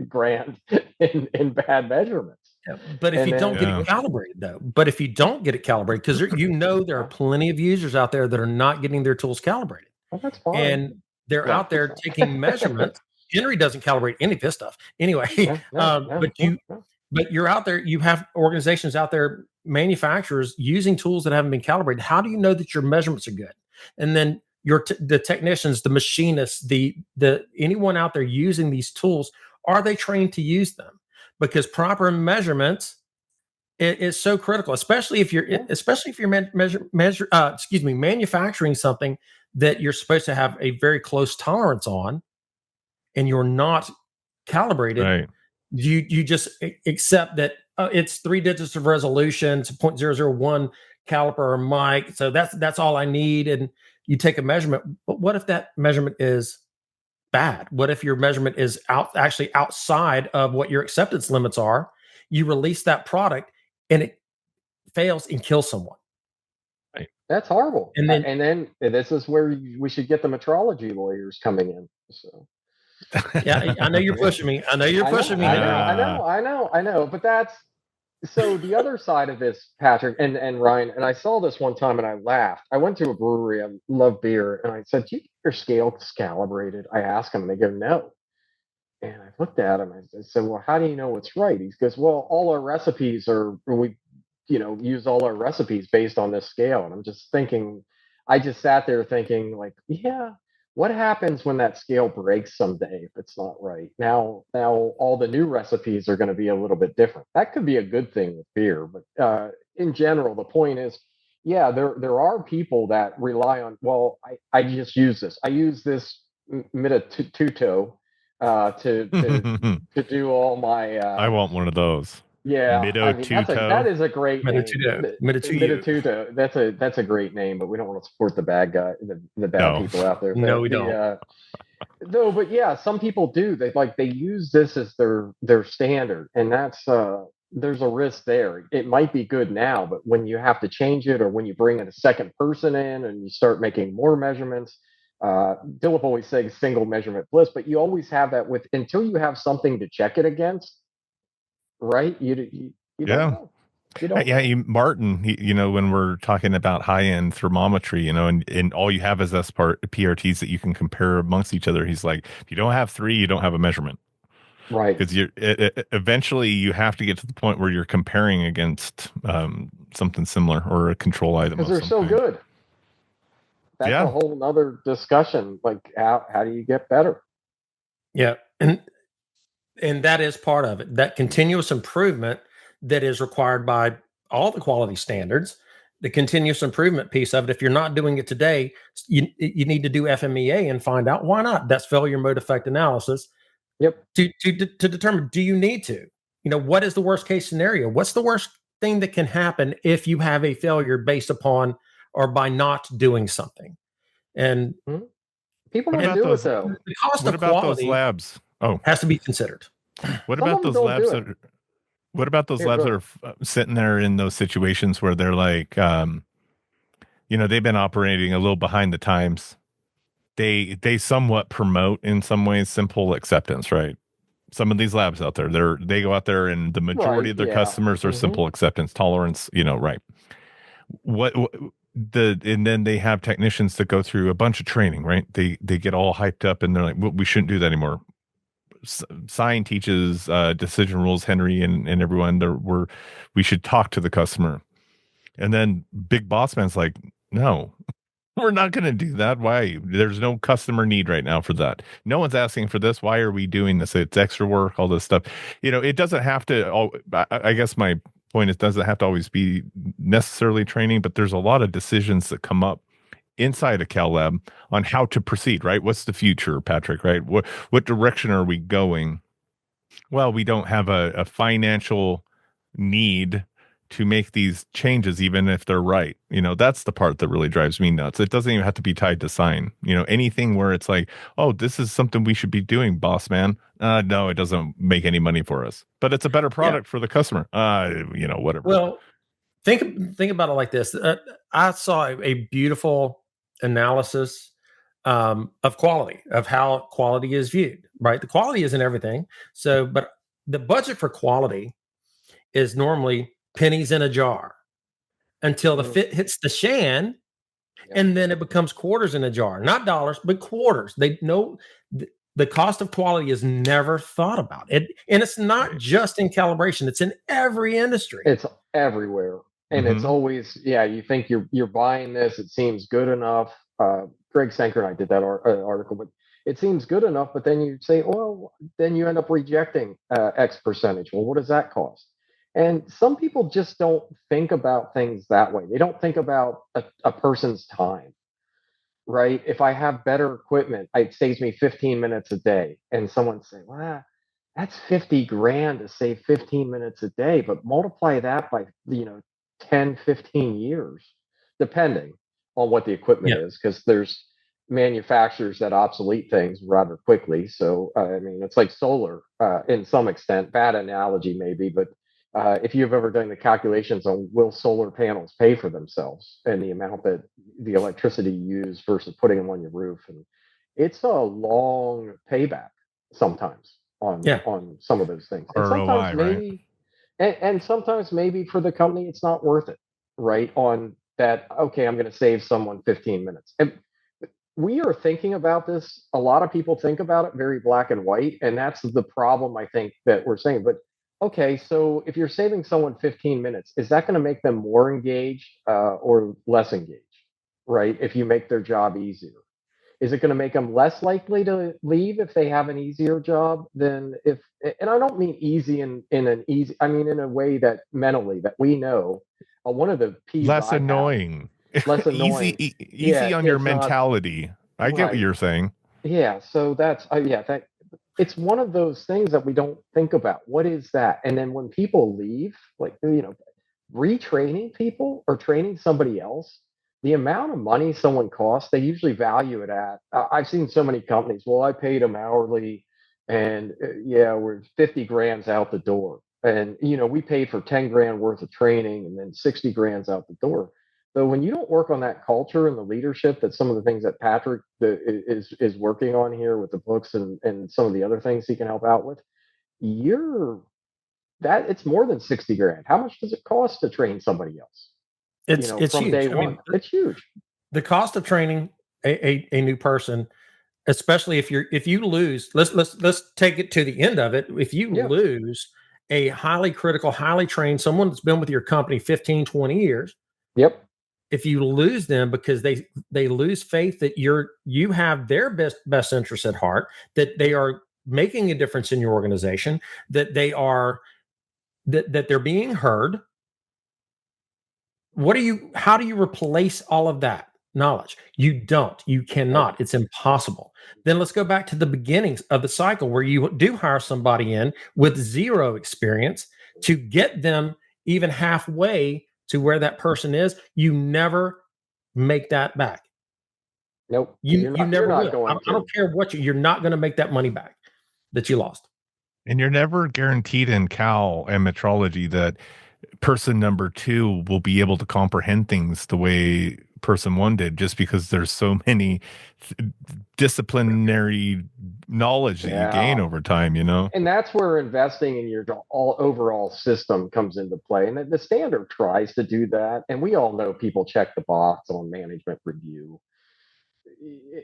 grand in bad measurements. Yeah, but if you don't get it calibrated, though, because there are plenty of users out there that are not getting their tools calibrated. Well, that's fine. And they're out there taking measurements. Henry doesn't calibrate any of this stuff anyway. But you're out there. You have organizations out there, manufacturers using tools that haven't been calibrated. How do you know that your measurements are good? And then the technicians, the machinists, the anyone out there using these tools, are they trained to use them? Because proper measurements is so critical, especially if you're manufacturing something that you're supposed to have a very close tolerance on, and you're not calibrated. Right. You just accept that it's 3 digits of resolution, it's a 0.001 caliper or mic, so that's all I need, and you take a measurement. But what if that measurement is bad? What if your measurement is actually outside of what your acceptance limits are? You release that product and it fails and kills someone. Right. That's horrible. And then this is where we should get the metrology lawyers coming in. So yeah, I know you're pushing me. I know. But that's so the other side of this, Patrick and Ryan, and I saw this one time and I laughed. I went to a brewery, I love beer, and I said, "Do you get your scales calibrated?" I asked them, and they go, "No." And I looked at him, and I said, "Well, how do you know what's right?" He goes, "Well, all our recipes we use all our recipes based on this scale." And I'm just thinking, I just sat there thinking, like, yeah, what happens when that scale breaks someday if it's not right? Now all the new recipes are going to be a little bit different. That could be a good thing with beer, but in general, the point is, yeah, there are people that rely on. Well, I just use this. I use this Metatuto to do all my. I want one of those. Yeah, I Mido mean that Tuto. is a great name. Minute Metatuto. That's a great name, but we don't want to support the bad guy, the bad No. people out there. No, we don't. No, but yeah, some people do. They use this as their standard, and that's there's a risk there. It might be good now, but when you have to change it, or when you bring in a second person in and you start making more measurements, Dilip always says single measurement bliss, but you always have that with until you have something to check it against, right? You don't Yeah. know. You don't Yeah, know. Martin, when we're talking about high-end thermometry, and all you have is S part PRTs that you can compare amongst each other. He's like, if you don't have three, you don't have a measurement. Right. Because eventually you have to get to the point where you're comparing against something similar or a control item Because of they're some so kind. good. That's a Yeah. whole nother discussion. Like how do you get better? Yeah, and that is part of it. That continuous improvement that is required by all the quality standards. The continuous improvement piece of it. If you're not doing it today, you need to do FMEA and find out why not. That's failure mode effect analysis Yep. to determine, do you need to? What is the worst case scenario? What's the worst thing that can happen if you have a failure based upon or by not doing something? And Hmm? People What don't and about do it those? though. the cost What of about those quality labs? Oh, has to be considered. what Some about of them those don't labs do it. that? What about those Here, go labs that ahead. are sitting there in those situations where they're like, they've been operating a little behind the times. They somewhat promote in some ways simple acceptance, right? Some of these labs out there, they go out there and the majority Right. of their Yeah. customers are Hmm. simple acceptance tolerance, right? What and then they have technicians that go through a bunch of training, right? They get all hyped up and they're like, well, we shouldn't do that anymore. Sign teaches decision rules, Henry and everyone. We should talk to the customer, and then Big Boss Man's like, no, we're not going to do that. Why? There's no customer need right now for that. No one's asking for this. Why are we doing this? It's extra work, all this stuff. It doesn't have to. I guess my point is, doesn't have to always be necessarily training, but there's a lot of decisions that come up inside a Cal Lab on how to proceed. Right? What's the future, Patrick? Right? What direction are we going? Well, we don't have a financial need to make these changes, even if they're right. That's the part that really drives me nuts. It doesn't even have to be tied to sign. Anything where it's like, oh, this is something we should be doing, boss man. No, it doesn't make any money for us, but it's a better Yeah. product for the customer. Whatever. Well, think about it like this. I saw a beautiful analysis of quality, of how quality is viewed. Right, the quality isn't everything. So, but the budget for quality is normally pennies in a jar until the Hmm. fit hits the shan, Yep. and then it becomes quarters in a jar, not dollars, but quarters. They know the cost of quality is never thought about it, and it's not Right. just in calibration; it's in every industry. It's everywhere, and it's Mm-hmm. always yeah. You think you're buying this. It seems good enough. Greg Sanker and I did that article, but it seems good enough. But then you say, well, then you end up rejecting X percentage. Well, what does that cost? And some people just don't think about things that way. They don't think about a person's time, right? If I have better equipment, it saves me 15 minutes a day. And someone say, well, that's 50 grand to save 15 minutes a day, but multiply that by, 10, 15 years, depending on what the equipment Yeah. is, because there's manufacturers that obsolete things rather quickly. So, I mean, it's like solar in some extent, bad analogy maybe, but if you've ever done the calculations on will solar panels pay for themselves and the amount that the electricity you use versus putting them on your roof, and it's a long payback sometimes Yeah. on some of those things, and sometimes ROI, right? maybe, and sometimes maybe for the company it's not worth it, right? On that, okay, I'm going to save someone 15 minutes, and we are thinking about this. A lot of people think about it very black and white, and that's the problem I think that we're saying. But okay, so if you're saving someone 15 minutes, is that going to make them more engaged or less engaged, right? If you make their job easier, is it going to make them less likely to leave if they have an easier job than if? And I don't mean easy in an easy. I mean in a way that mentally that we know one of the peeves Less I have, annoying. less Easy, annoying. easy Yeah, on your it's not mentality. I get what right. you're saying. Yeah, so that's yeah, that it's one of those things that we don't think about. What is that? And then when people leave, like retraining people or training somebody else, the amount of money someone costs, they usually value it at. I've seen so many companies. Well, I paid them hourly, and yeah, we're 50 grand's out the door, and we paid for 10 grand worth of training, and then 60 grand's out the door. So when you don't work on that culture and the leadership, that some of the things that Patrick is working on here with the books and some of the other things he can help out with, you're that it's more than 60 grand. How much does it cost to train somebody else? It's From day huge. I one, mean, it's huge. the cost of training a new person, especially if you lose, let's take it to the end of it. If you Yeah. lose a highly critical, highly trained someone that's been with your company 15, 20 years, Yep. if you lose them because they lose faith that you have their best interests at heart, that they are making a difference in your organization, that they're being heard, how do you replace all of that knowledge? You Nope. cannot. It's impossible. Then let's go back to the beginnings of the cycle where you do hire somebody in with zero experience to get them even halfway to where that person is. You never make that back. Nope. You You're you not. You're never not will. going I don't to. care what you're not going to make that money back that you lost. And you're never guaranteed in Cal and metrology that person number two will be able to comprehend things the way person one did, just because there's so many disciplinary knowledge that you Yeah. gain over time. And that's where investing in your all overall system comes into play. And the standard tries to do that. And we all know people check the box on management review,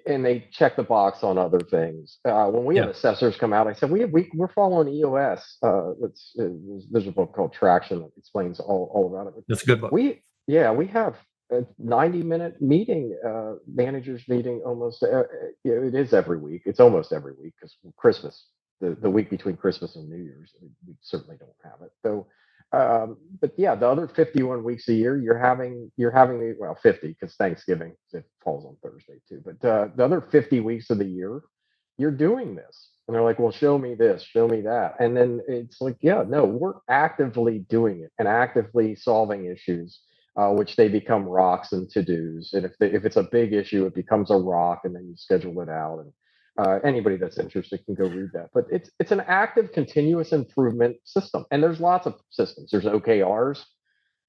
and they check the box on other things. When we have Yeah, assessors come out, I said we're following EOS. There's a book called Traction that explains all about it. that's a good book. We have a 90-minute meeting, managers meeting almost. It is every week. It's almost every week because Christmas, the week between Christmas and New Year's, we certainly don't have it. So but yeah, the other 51 weeks a year, you're having 50 because Thanksgiving it falls on Thursday too. But the other 50 weeks of the year, you're doing this, and they're like, "Well, show me this, show me that," and then it's like, "Yeah, no, we're actively doing it and actively solving issues." Which they become rocks and to dos, and if it's a big issue, it becomes a rock, and then you schedule it out, and anybody that's interested can go read that. But it's an active, continuous improvement system, and there's lots of systems. There's OKRs.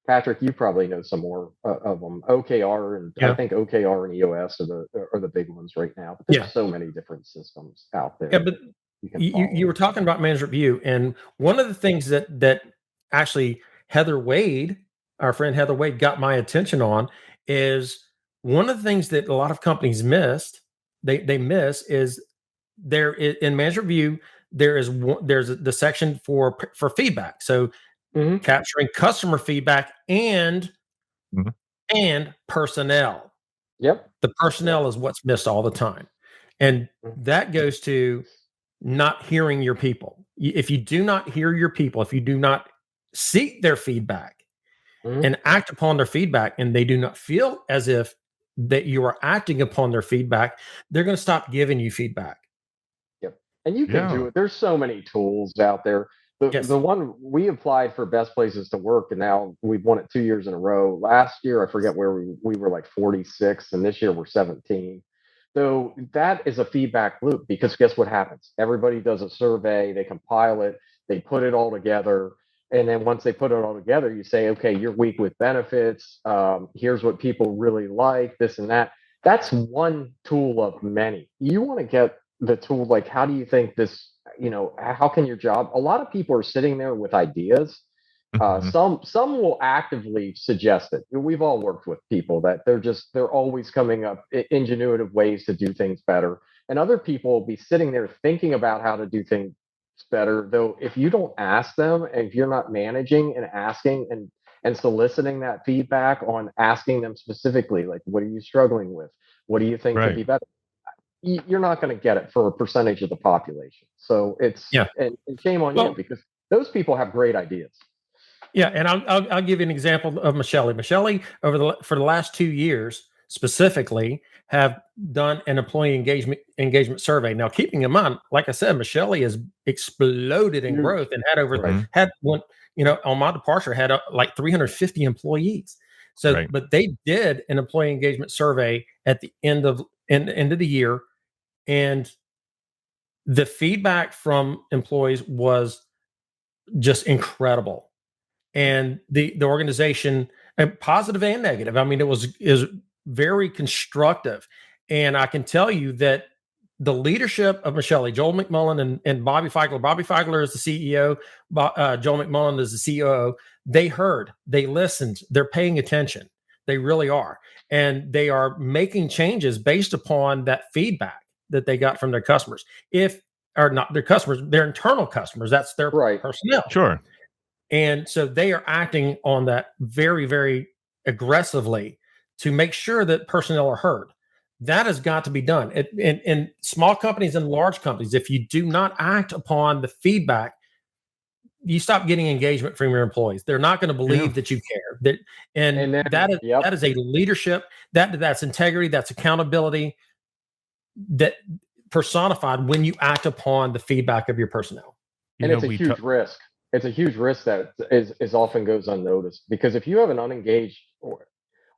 Patrick, you probably know some more of them. OKR and I Yeah, think OKR and EOS are the big ones right now. But yeah, there's so many different systems out yeah. there But that you can you follow. were talking about management view, and one of the things that actually Heather Wade, our friend Heather Wade, got my attention on is one of the things that a lot of companies missed. They miss is in management view there's the section for feedback. So Hmm. capturing customer feedback Mhm. and personnel. Yep. The Yep. personnel is what's missed all the time, and that goes to not hearing your people. If you do not hear your people, if you do not seek their feedback Hmm. and act upon their feedback, and they do not feel as if that you are acting upon their feedback, they're going to stop giving you feedback. Yep. And you can do Yeah. it. There's so many tools out there. The Yes. one we applied for best places to work, and now we've won it 2 years in a row. Last year, I forget where we were like 46, and this year we're 17. So that is a feedback loop because guess what happens? Everybody does a survey, they compile it, they put it all together. And then once they put it all together, you say, okay, you're weak with benefits. Here's what people really like, this and that. That's one tool of many. You want to get the tool like how do you think this how can your job a lot of people are sitting there with ideas. Mhm. Some will actively suggest it. We've all worked with people that they're always coming up ingenuitive ways to do things better, and other people will be sitting there thinking about how to do things better, though if you don't ask them and if you're not managing and asking and soliciting that feedback on asking them specifically like what are you struggling with, what do you think could Right. be better, you're not going to get it for a percentage of the population. So Yeah. and shame on you Well, because those people have great ideas. Yeah, and I'll give you an example of Michelle. Michelle, for the last 2 years specifically, have done an employee engagement survey. Now, keeping in mind, like I said, Michelle has exploded in Huge. growth and had Right. had one, on my departure had like 350 employees. So, Right. but they did an employee engagement survey at the end of the year, and the feedback from employees was just incredible. And the organization, and positive and negative, I mean, it was is very constructive. And I can tell you that the leadership of Michelle, Joel McMullen, and Bobby Feigler is the CEO, Joel McMullen is the COO. They heard, they listened, they're paying attention. They really are. And they are making changes based upon that feedback that they got from their customers. If or not their customers, their internal customers, that's their Right. personnel. Sure. And so they are acting on that very, very aggressively to make sure that personnel are heard. That has got to be done. In small companies and large companies, if you do not act upon the feedback, you stop getting engagement from your employees. They're not going to believe that you care. And then, That is a leadership, that's integrity, that's accountability, that personified when you act upon the feedback of your personnel. And it's a huge risk. It's a huge risk that is often goes unnoticed, because if you have an unengaged,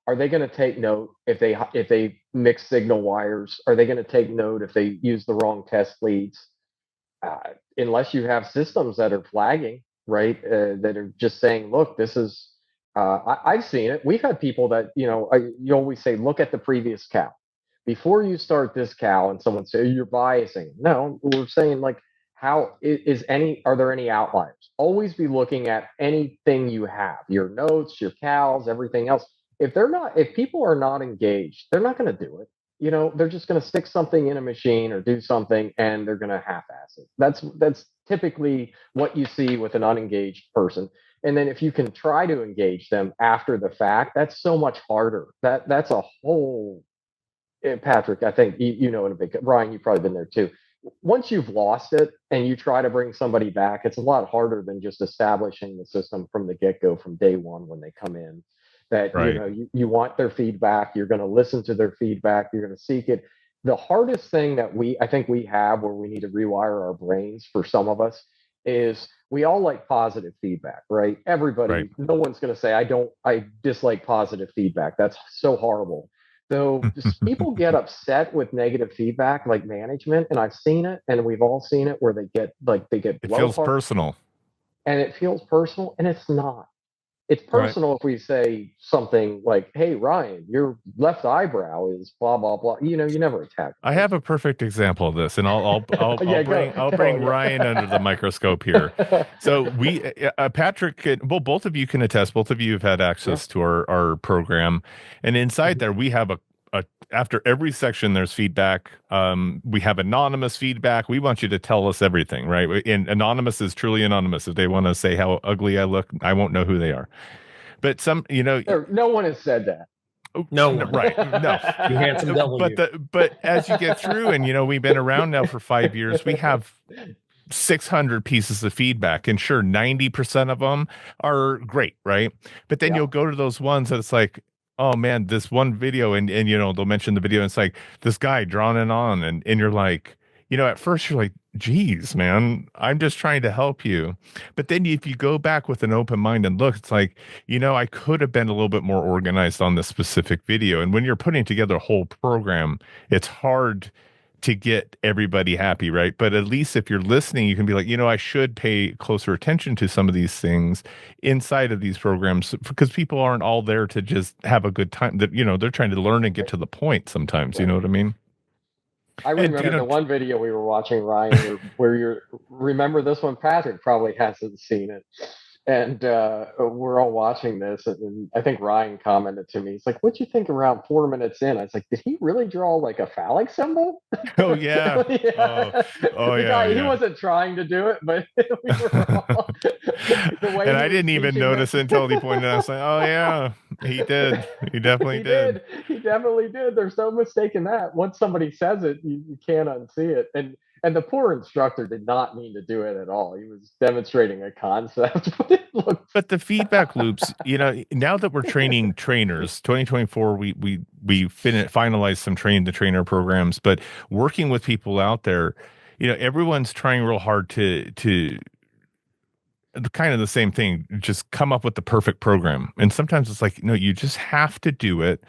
are they going to take note if they mix signal wires? Are they going to take note if they use the wrong test leads? Unless you have systems that are flagging, right? That are just saying, look, this is. I've seen it. We've had people that you always say, look at the previous cow before you start this cow, and someone say you're biasing. No, we're saying like, are there any outliers? Always be looking at anything you have, your notes, your cows, everything else. If people are not engaged, they're not going to do it. They're just going to stick something in a machine or do something, and they're going to half-ass it. That's typically what you see with an unengaged person. And then if you can try to engage them after the fact, that's so much harder. That's a whole. Patrick, I think in a big. Ryan, you've probably been there too. Once you've lost it and you try to bring somebody back, it's a lot harder than just establishing the system from the get-go, from day one when they come in. That Right. you want their feedback, you're going to listen to their feedback, you're going to seek it. The hardest thing that I think we have, where we need to rewire our brains for some of us, is we all like positive feedback, right? Everybody, Right. no one's going to say I dislike positive feedback. That's so horrible. So people get upset with negative feedback, like management, and I've seen it, and we've all seen it, where they get It feels personal, and it feels personal, and it's not. It's personal if we say something like, "Hey, Ryan, your left eyebrow is blah blah blah." You never attack. I have a perfect example of this, and I'll bring Ryan under the microscope here. So Patrick, both of you can attest. Both of you have had access to our program, and inside there we have a after every section there's feedback. We have anonymous feedback. We want you to tell us everything, right? And anonymous is truly anonymous. If they want to say how ugly I look, I won't know who they are. But no one has said that. No one. Right. No. You handsome devil. But as you get through, and we've been around now for 5 years, we have 600 pieces of feedback, and sure, 90% of them are great, right? But then you'll go to those ones that it's like, oh man, this one video, and they'll mention the video, and it's like this guy droning on, and you're like, at first you're like, geez, man, I'm just trying to help you. But then if you go back with an open mind and look, it's like, I could have been a little bit more organized on this specific video. And when you're putting together a whole program, it's hard to get everybody happy, right? But at least if you're listening, you can be like, I should pay closer attention to some of these things inside of these programs, because people aren't all there to just have a good time. That they're trying to learn and get to the point sometimes. You know what I mean? I remember the one video we were watching, Ryan, where you remember this one. Patrick probably hasn't seen it. And we're all watching this, and I think Ryan commented to me, he's like, "What'd you think around 4 minutes in?" I was like, "Did he really draw like a phallic symbol?" Oh yeah. Oh the yeah. guy, he wasn't trying to do it, but we were all, and I didn't even notice until he pointed out. I was like, "Oh yeah, he did. He definitely did. He definitely did. There's no mistaking that. Once somebody says it, you can't unsee it." And And the poor instructor did not mean to do it at all. He was demonstrating a concept, but it looked. But the feedback loops, now that we're training trainers, 2024, we finalized some train the trainer programs, but working with people out there, everyone's trying real hard to kind of the same thing, just come up with the perfect program. And sometimes it's like, no, you just have to do it,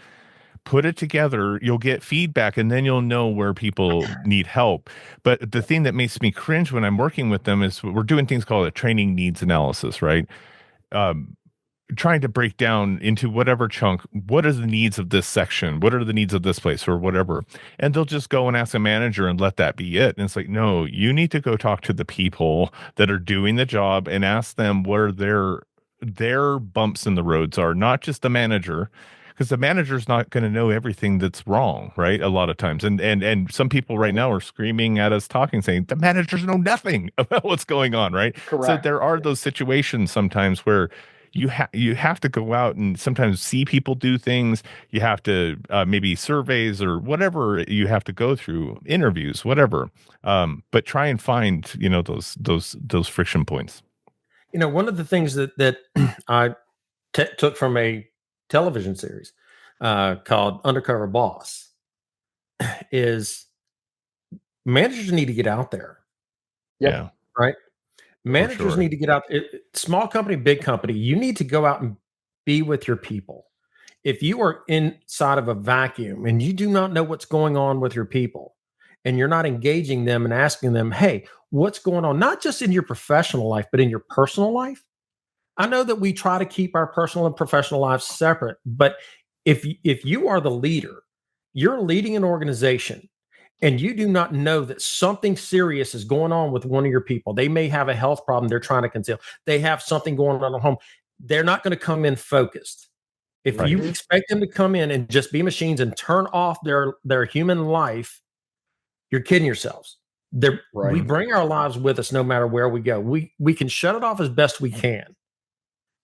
put it together, you'll get feedback, and then you'll know where people need help. But the thing that makes me cringe when I'm working with them is we're doing things called a training needs analysis, right? Um, Trying to break down into whatever chunk, what are the needs of this section, what are the needs of this place, or whatever, and they'll just go and ask a manager and let that be it. And it's like, no, you need to go talk to the people that are doing the job and ask them where their bumps in the roads are, not just the manager, because the manager's not going to know everything that's wrong, right? A lot of times, and some people right now are screaming at us, talking, saying the managers know nothing about what's going on, right? Correct. So there are those situations sometimes where you have to go out and sometimes see people do things. You have to maybe surveys or whatever you have to go through, interviews, whatever. But try and find those friction points. One of the things that I took from a television series called Undercover Boss is managers need to get out there. Yep. Yeah. Right. Managers need to get out. Small company, big company, you need to go out and be with your people. If you are inside of a vacuum and you do not know what's going on with your people and you're not engaging them and asking them, hey, what's going on, not just in your professional life, but in your personal life. I know that we try to keep our personal and professional lives separate, but if you are the leader, you're leading an organization and you do not know that something serious is going on with one of your people. They may have a health problem they're trying to conceal. They have something going on at home. They're not going to come in focused. If you expect them to come in and just be machines and turn off their human life, you're kidding yourselves. We bring our lives with us no matter where we go. We can shut it off as best we can.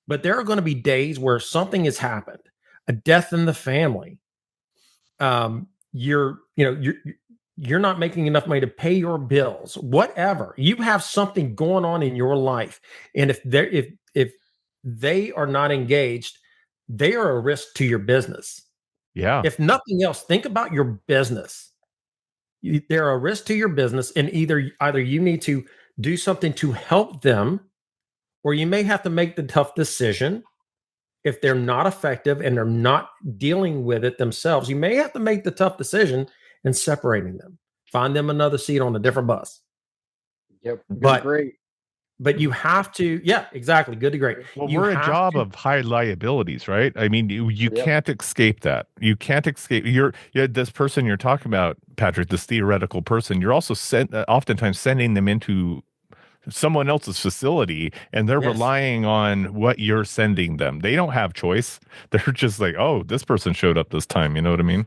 But there are going to be days where something has happened, a death in the family. You're not making enough money to pay your bills, whatever. You have something going on in your life. And if they are not engaged, they are a risk to your business. Yeah. If nothing else, think about your business. They're a risk to your business, and either you need to do something to help them, or you may have to make the tough decision. If they're not effective and they're not dealing with it themselves, you may have to make the tough decision in separating them. Find them another seat on a different bus. Yep. Great. But you have to, yeah, exactly. Good to great. Well, we're a job of high liabilities, right? I mean, you can't escape that. You can't escape. You're this person you're talking about, Patrick, this theoretical person. You're also oftentimes sending them into someone else's facility, and they're relying on what you're sending them. They don't have choice. They're just like, oh, this person showed up this time. You know what I mean?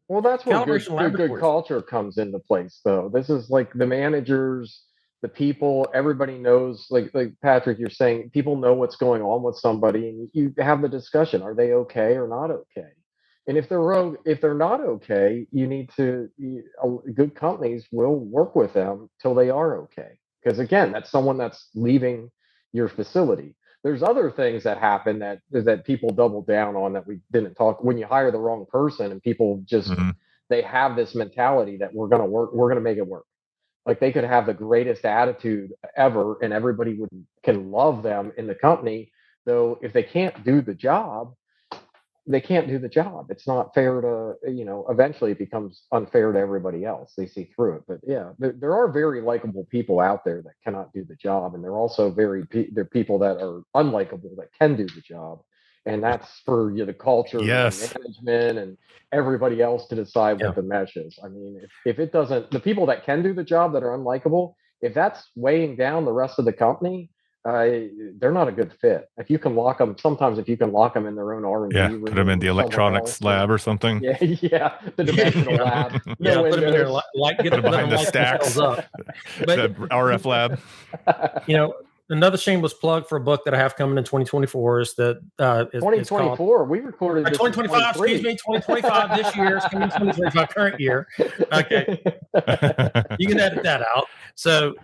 Well, that's where good culture comes into place, though. This is like the managers, the people, everybody knows, like Patrick, you're saying, people know what's going on with somebody, and you have the discussion. Are they okay or not okay? And if they're not okay, you need to. Good companies will work with them till they are okay. Because again, that's someone that's leaving your facility. There's other things that happen that people double down on that we didn't talk. When you hire the wrong person and people just they have this mentality that we're going to work, we're going to make it work. Like they could have the greatest attitude ever, and everybody can love them in the company. Though if they can't do the job, they can't do the job. It's not fair to, eventually it becomes unfair to everybody else. They see through it. But yeah, there are very likable people out there that cannot do the job. And they're also they're people that are unlikable that can do the job. And that's for the culture and management and everybody else to decide what the mesh is. I mean, if it doesn't, the people that can do the job that are unlikable, if that's weighing down the rest of the company, they're not a good fit. If you can lock them in their own R&D room, put them in the electronics lab or something. Yeah, the dimensional lab. Put them in there, put them behind the stacks. But the RF lab. another shameless plug for a book that I have coming in 2024 is that it's called 2024. We recorded this 2025. Excuse me, 2025. This year is coming 2025, current year. Okay, you can edit that out. So,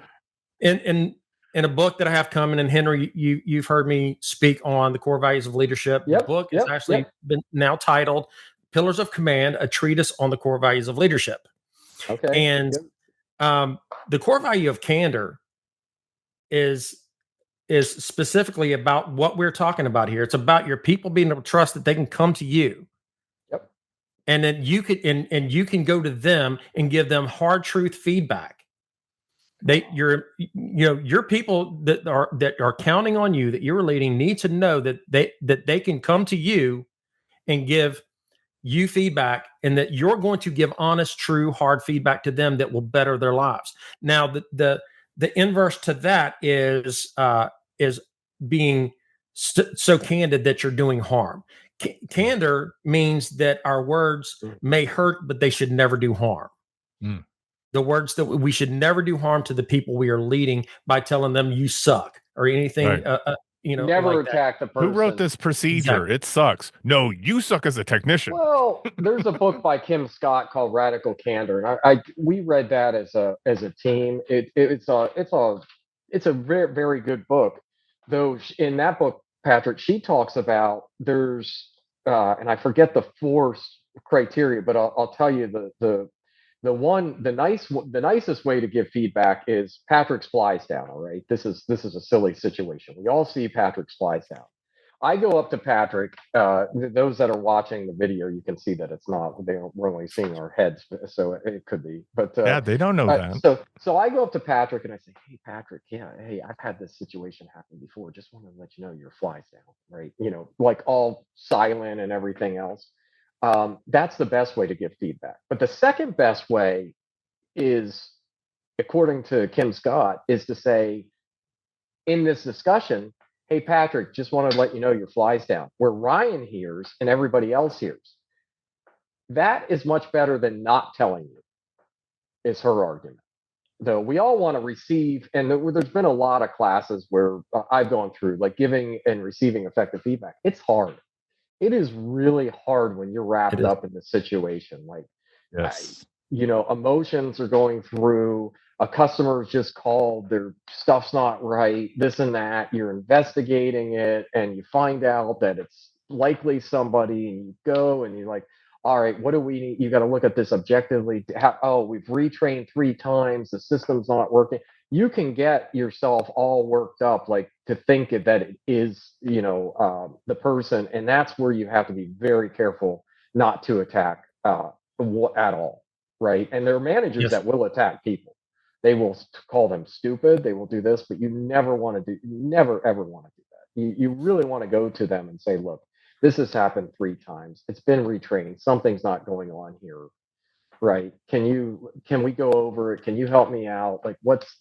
in a book that I have coming, and Henry, you've heard me speak on the core values of leadership. Yep, The book is actually been now titled "Pillars of Command: A Treatise on the Core Values of Leadership." Okay. And the core value of candor is specifically about what we're talking about here. It's about your people being able to trust that they can come to you. Yep. And then you could and you can go to them and give them hard truth feedback. Your people that are counting on you, that you're leading, need to know that they can come to you and give you feedback, and that you're going to give honest, true, hard feedback to them that will better their lives. Now, the inverse to that is being so candid that you're doing harm. Candor means that our words may hurt, but they should never do harm. Mm. The words that we should never do harm to the people we are leading by telling them you suck or anything. Right. Never like attack the person. Who wrote this procedure? Exactly. It sucks. No, you suck as a technician. Well, there's a book by Kim Scott called Radical Candor, and we read that as a team. It's a very, very good book. Though in that book, Patrick, she talks about there's and I forget the four criteria, but I'll tell you the nicest way to give feedback is Patrick's flies down. All right, this is a silly situation. We all see Patrick's flies down. I go up to Patrick. Those that are watching the video, you can see that it's not. We're only seeing our heads, so it could be. But yeah, they don't know that. So I go up to Patrick and I say, "Hey, Patrick, hey, I've had this situation happen before. Just wanted to let you know your flies down, right? Like all silent and everything else." That's the best way to give feedback. But the second best way is, according to Kim Scott, is to say in this discussion, "Hey, Patrick, just want to let you know your flies down." Where Ryan hears and everybody else hears. That is much better than not telling you, is her argument. Though we all want to receive, and there's been a lot of classes where I've gone through, like giving and receiving effective feedback. It's hard. It is really hard when you're wrapped up in the situation. Like, yes. Emotions are going through. A customer's just called, their stuff's not right, this and that. You're investigating it, and you find out that it's likely somebody, and you go and you're like, all right, what do we need? You got to look at this objectively. We've retrained 3 times, the system's not working. You can get yourself all worked up, like to think that it is, the person, and that's where you have to be very careful not to attack at all, right? And there are managers that will attack people. They will call them stupid. They will do this, but you never ever want to do that. You really want to go to them and say, look, this has happened 3 times. It's been retrained. Something's not going on here, right? Can we go over it? Can you help me out? Like, let's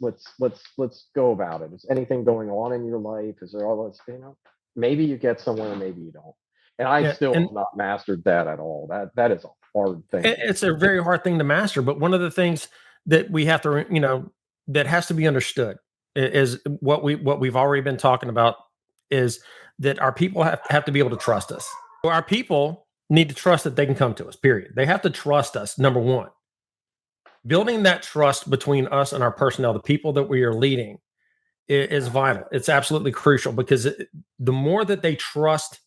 go about it. Is anything going on in your life? Is there all this, maybe you get somewhere, maybe you don't. And I still have not mastered that at all. That is a hard thing. It's a very hard thing to master. But one of the things that we have to, that has to be understood is what we've already been talking about, is that our people have to be able to trust us. So our people need to trust that they can come to us, period. They have to trust us, number one. Building that trust between us and our personnel, the people that we are leading, is vital. It's absolutely crucial, because the more that they trust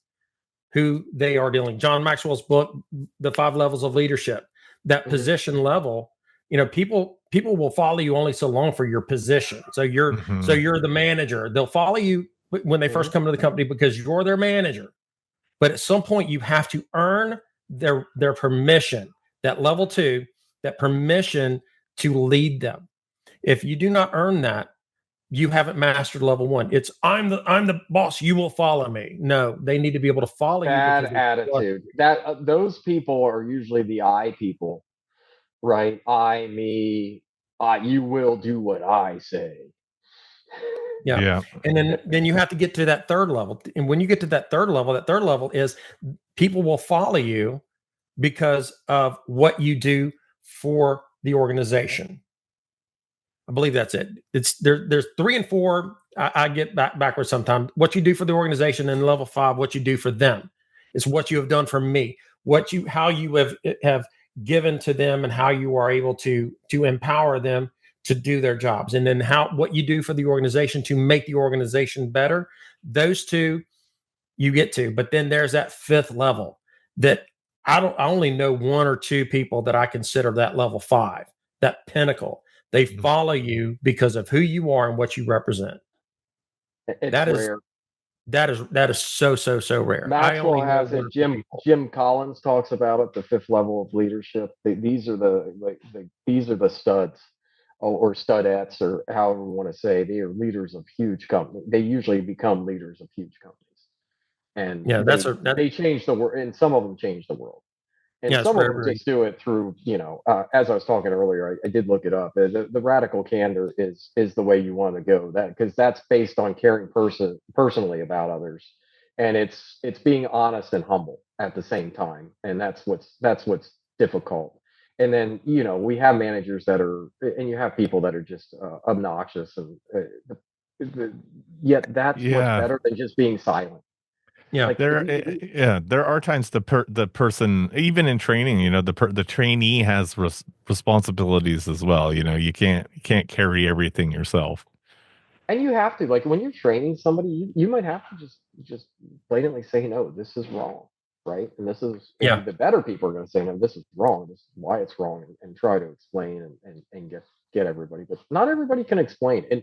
who they are dealing. John Maxwell's book, The 5 Levels of Leadership, that position level, people will follow you only so long for your position. So you're the manager. They'll follow you when they first come to the company because you're their manager. But at some point you have to earn their permission, that level 2, that permission to lead them. If you do not earn that, you haven't mastered level 1. It's I'm the boss, you will follow me. No, they need to be able to follow you. Bad attitude. Those people are usually the I people, right? I, me, you will do what I say. Yeah. And then you have to get to that 3rd level. And when you get to that third level is people will follow you because of what you do for the organization. I believe that's it. It's there's 3 and 4. I get backwards sometimes. What you do for the organization, and level 5, what you do for them. It's what you have done for me. How you have given to them, and how you are able to empower them to do their jobs, and then what you do for the organization to make the organization better. Those two you get to, but then there's that 5th level that I only know 1 or 2 people that I consider that level 5, that pinnacle. They follow you because of who you are and what you represent. It's That is rare. that is so rare. I only Maxwell know has 1 it. or 2 people. Jim Collins talks about it. The 5th level of leadership. These are these are the studs, or studettes, or however we want to say. They are leaders of huge companies. They usually become leaders of huge companies, and Yeah, they change the world. And some of them change the world. And yeah, it's some of very, them very, just do it through, as I was talking earlier, I did look it up. The radical candor is the way you want to go. That because that's based on caring personally about others, and it's being honest and humble at the same time, and that's what's difficult. And then we have managers that are, and you have people that are just obnoxious, and yet that's much Yeah. better than just being silent. yeah. Like if you, There are times the person, even in training, the trainee has responsibilities as well. You can't carry everything yourself. And you have to, like, when you're training somebody, you might have to just blatantly say no, this is wrong, right? And this is Yeah. the better people are going to say no, this is wrong, this is why it's wrong, and try to explain and get everybody. But not everybody can explain. And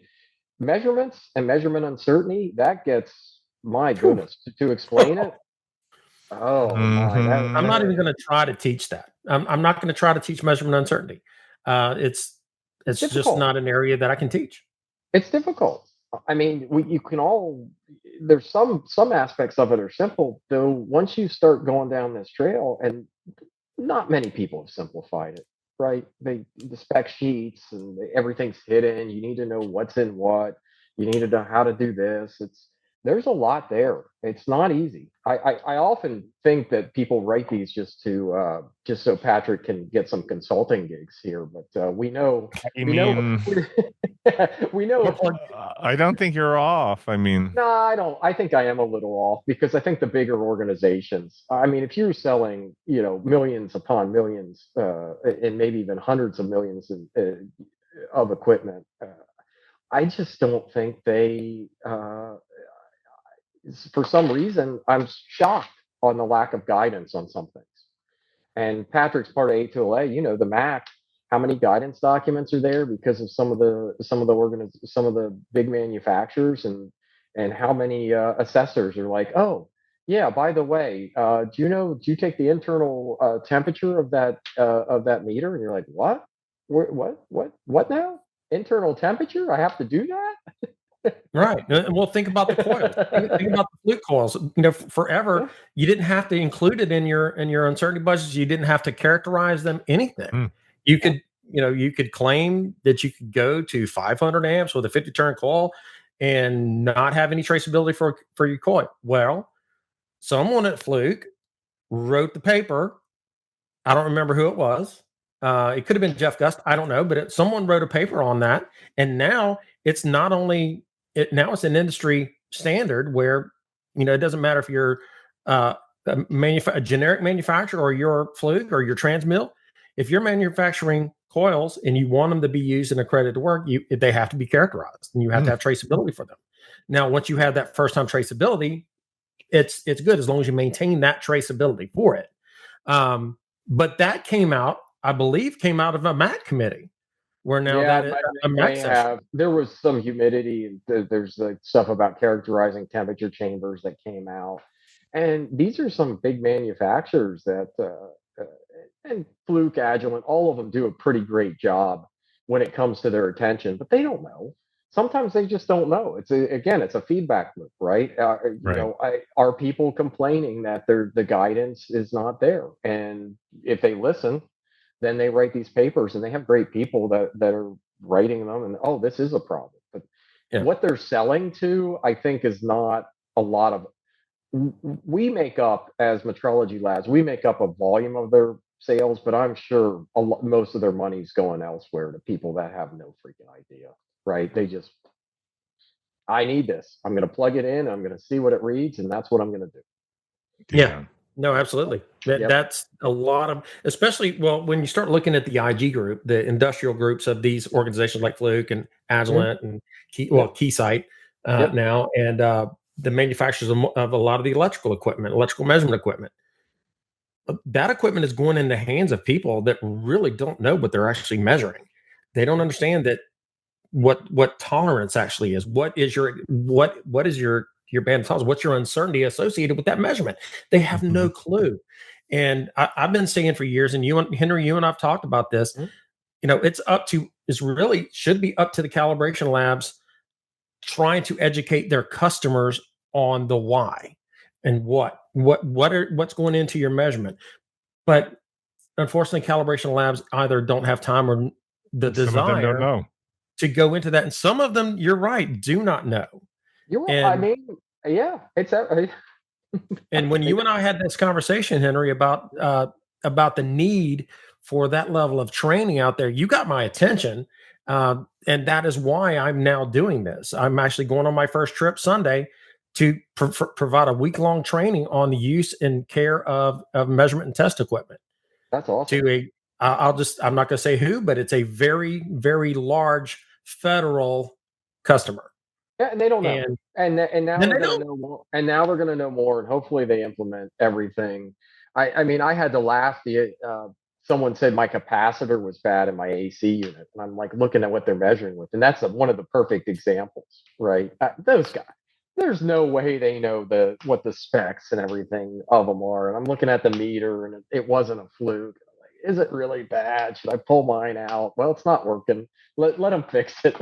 measurements and measurement uncertainty, that gets, my Whew. goodness, to explain it. Oh my, I'm not Hmm. even going to try to teach that. I'm not going to try to teach measurement uncertainty. it's It's just difficult. not an area that I can teach. It's difficult. I mean, you can all. There's some aspects of it are simple, though. Once you start going down this trail, and not many people have simplified it, right? The spec sheets and everything's hidden. You need to know what's in what. You need to know how to do this. There's a lot there. It's not easy. I often think that people write these just so Patrick can get some consulting gigs here, but I we know mean, we know. I don't think you're off. I mean, No, I don't. I think I am a little off, because I think the bigger organizations. I mean, if you're selling, millions upon millions, and maybe even hundreds of millions of equipment, I just don't think they. For some reason, I'm shocked on the lack of guidance on some things. And Patrick's part of A2LA, the MAC. How many guidance documents are there because of some of the big manufacturers, and how many assessors are like, oh yeah, by the way, do you take the internal temperature of that meter? And you're like, what? What now? Internal temperature? I have to do that? Right. Well, think about the coils. Think about the flute coils. Forever Yeah. you didn't have to include it in your uncertainty budgets. You didn't have to characterize them anything. hmm. You Yeah. could you could claim that you could go to 500 amps with a 50 turn coil and not have any traceability for your coil. Well, someone at Fluke wrote the paper. I don't remember who it was. It could have been Jeff Gust. I don't know, but someone wrote a paper on that, and now it's not only now it's an industry standard where it doesn't matter if you're a generic manufacturer or your Fluke or your Transmill. If you're manufacturing coils and you want them to be used in accredited work, they have to be characterized, and you have to have traceability for them. Now, once you have that first time traceability, it's good as long as you maintain that traceability for it. But that I believe, came out of a MAC committee, where now Yeah, that it a MAC may session. have. There was some humidity, and there's like stuff about characterizing temperature chambers that came out. And these are some big manufacturers that, and Fluke, Agilent, all of them do a pretty great job when it comes to their attention, but they don't know. Sometimes they just don't know. Again, it's a feedback loop, right? Right. Are people complaining that the guidance is not there? And if they listen, then they write these papers, and they have great people that are writing them, and oh, this is a problem. But Yeah. what they're selling to, I think, is not a lot of. We make up, as Metrology Labs, we make up a volume of sales, but I'm sure most of their money's going elsewhere to people that have no freaking idea, right? They just, I need this. I'm going to plug it in. I'm going to see what it reads, and that's what I'm going to do. Yeah. No, absolutely. Yep. That's a lot of, especially, well, when you start looking at the IG group, the industrial groups of these organizations like Fluke and Agilent and Keysight now, and the manufacturers of a lot of the electrical equipment, electrical measurement equipment. That equipment is going in the hands of people that really don't know what they're actually measuring. They don't understand that what tolerance actually is. What is your band of tolerance? What's your uncertainty associated with that measurement? They have no clue. And I've been saying for years, and you and Henry, you and I've talked about this. You know, it's really should be up to the calibration labs trying to educate their customers on the why and what's going into your measurement. But unfortunately, calibration labs either don't have time or the desire. Some of them don't know to go into that. And some of them, you're right, do not know. I mean, yeah, it's and when you and I had this conversation, Henry, about the need for that level of training out there, you got my attention. And that is why I'm now doing this. I'm actually going on my first trip Sunday to provide a week-long training on the use and care of measurement and test equipment. That's awesome. I'm not going to say who, but it's a very, very large federal customer. Yeah, and they don't know. And now they're going to know more. And now they're going to know more, and hopefully they implement everything. I mean, I had to laugh. Someone said my capacitor was bad in my AC unit, and I'm like looking at what they're measuring with, and that's one of the perfect examples, right? Those guys, there's no way they know what the specs and everything of them are. And I'm looking at the meter, and it wasn't a fluke. Is it really bad? Should I pull mine out? Well, it's not working. Let them fix it.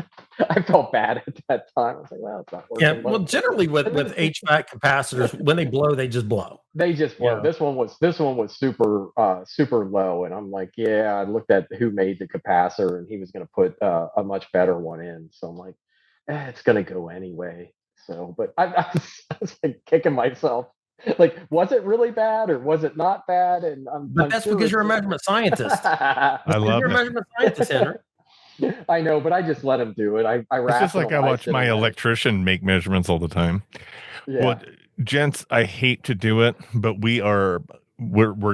I felt bad at that time. I was like, well, it's not working. Yeah, well, generally with HVAC capacitors, when they blow, they just blow. They just blow. Yeah. This one was super low, and I'm like, yeah. I looked at who made the capacitor, and he was going to put a much better one in. So I'm like, it's going to go anyway. So, but I was like kicking myself. Like, was it really bad or was it not bad? And but that's because you're a measurement scientist. I love you're a measurement scientist, Henry. I know, but I just let him do it. It's just like I watch my electrician make measurements all the time. Yeah. Well, gents, I hate to do it, but we're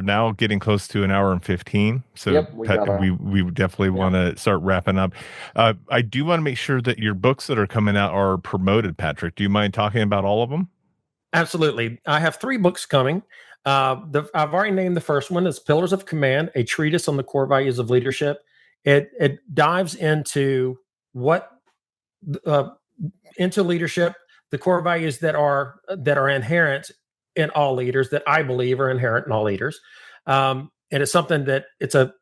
now getting close to an hour and 15. So we definitely want to start wrapping up. I do want to make sure that your books that are coming out are promoted, Patrick. Do you mind talking about all of them? Absolutely. I have 3 books coming. I've already named the first one. It's Pillars of Command, a treatise on the core values of leadership. It dives into into leadership, the core values that are inherent in all leaders, that I believe are inherent in all leaders. And it's something that it's a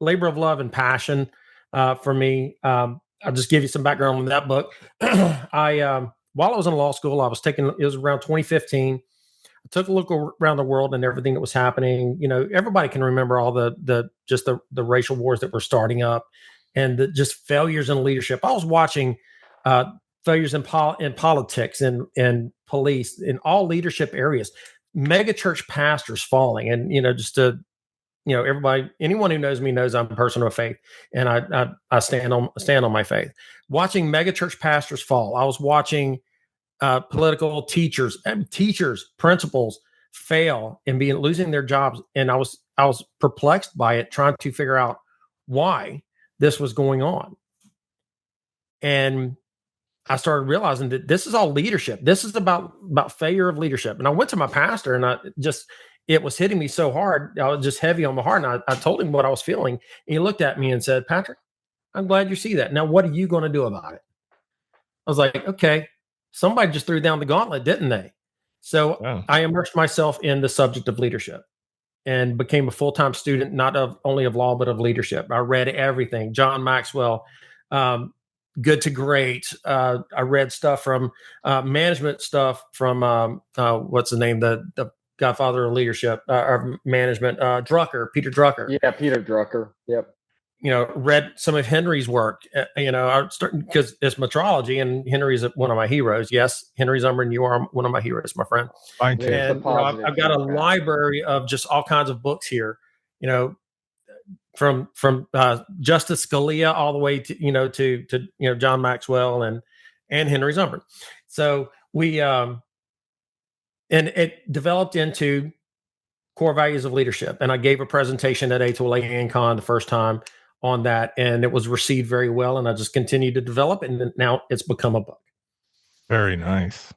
labor of love and passion for me. I'll just give you some background on that book. While I was in law school, it was around 2015. I took a look around the world and everything that was happening. You know, everybody can remember all the racial wars that were starting up and the just failures in leadership. I was watching failures in politics and police, in all leadership areas, mega church pastors falling. And, everybody, anyone who knows me knows I'm a person of faith, and I stand on my faith. Watching mega church pastors fall. I was watching political teachers, principals fail and losing their jobs. And I was perplexed by it, trying to figure out why this was going on. And I started realizing that this is all leadership. This is about failure of leadership. And I went to my pastor, and it was hitting me so hard. I was just heavy on my heart. And I told him what I was feeling. And he looked at me and said, Patrick, I'm glad you see that. Now, what are you going to do about it? I was like, okay, somebody just threw down the gauntlet, didn't they? So I immersed myself in the subject of leadership and became a full-time student, not only of law, but of leadership. I read everything. John Maxwell, Good to Great. I read stuff from management stuff from, what's the name? The godfather of leadership, or management, Peter Drucker. Yeah, Peter Drucker. Yep. Read some of Henry's work, because it's metrology, and Henry's one of my heroes. Yes, Henry Zumrin, you are one of my heroes, my friend. Fine, and I've got a library of just all kinds of books here. from Justice Scalia all the way to John Maxwell and Henry Zumbern. So we and it developed into core values of leadership. And I gave a presentation at A2LA Con the first time on that, and it was received very well. And I just continued to develop it, and now it's become a book. Very nice.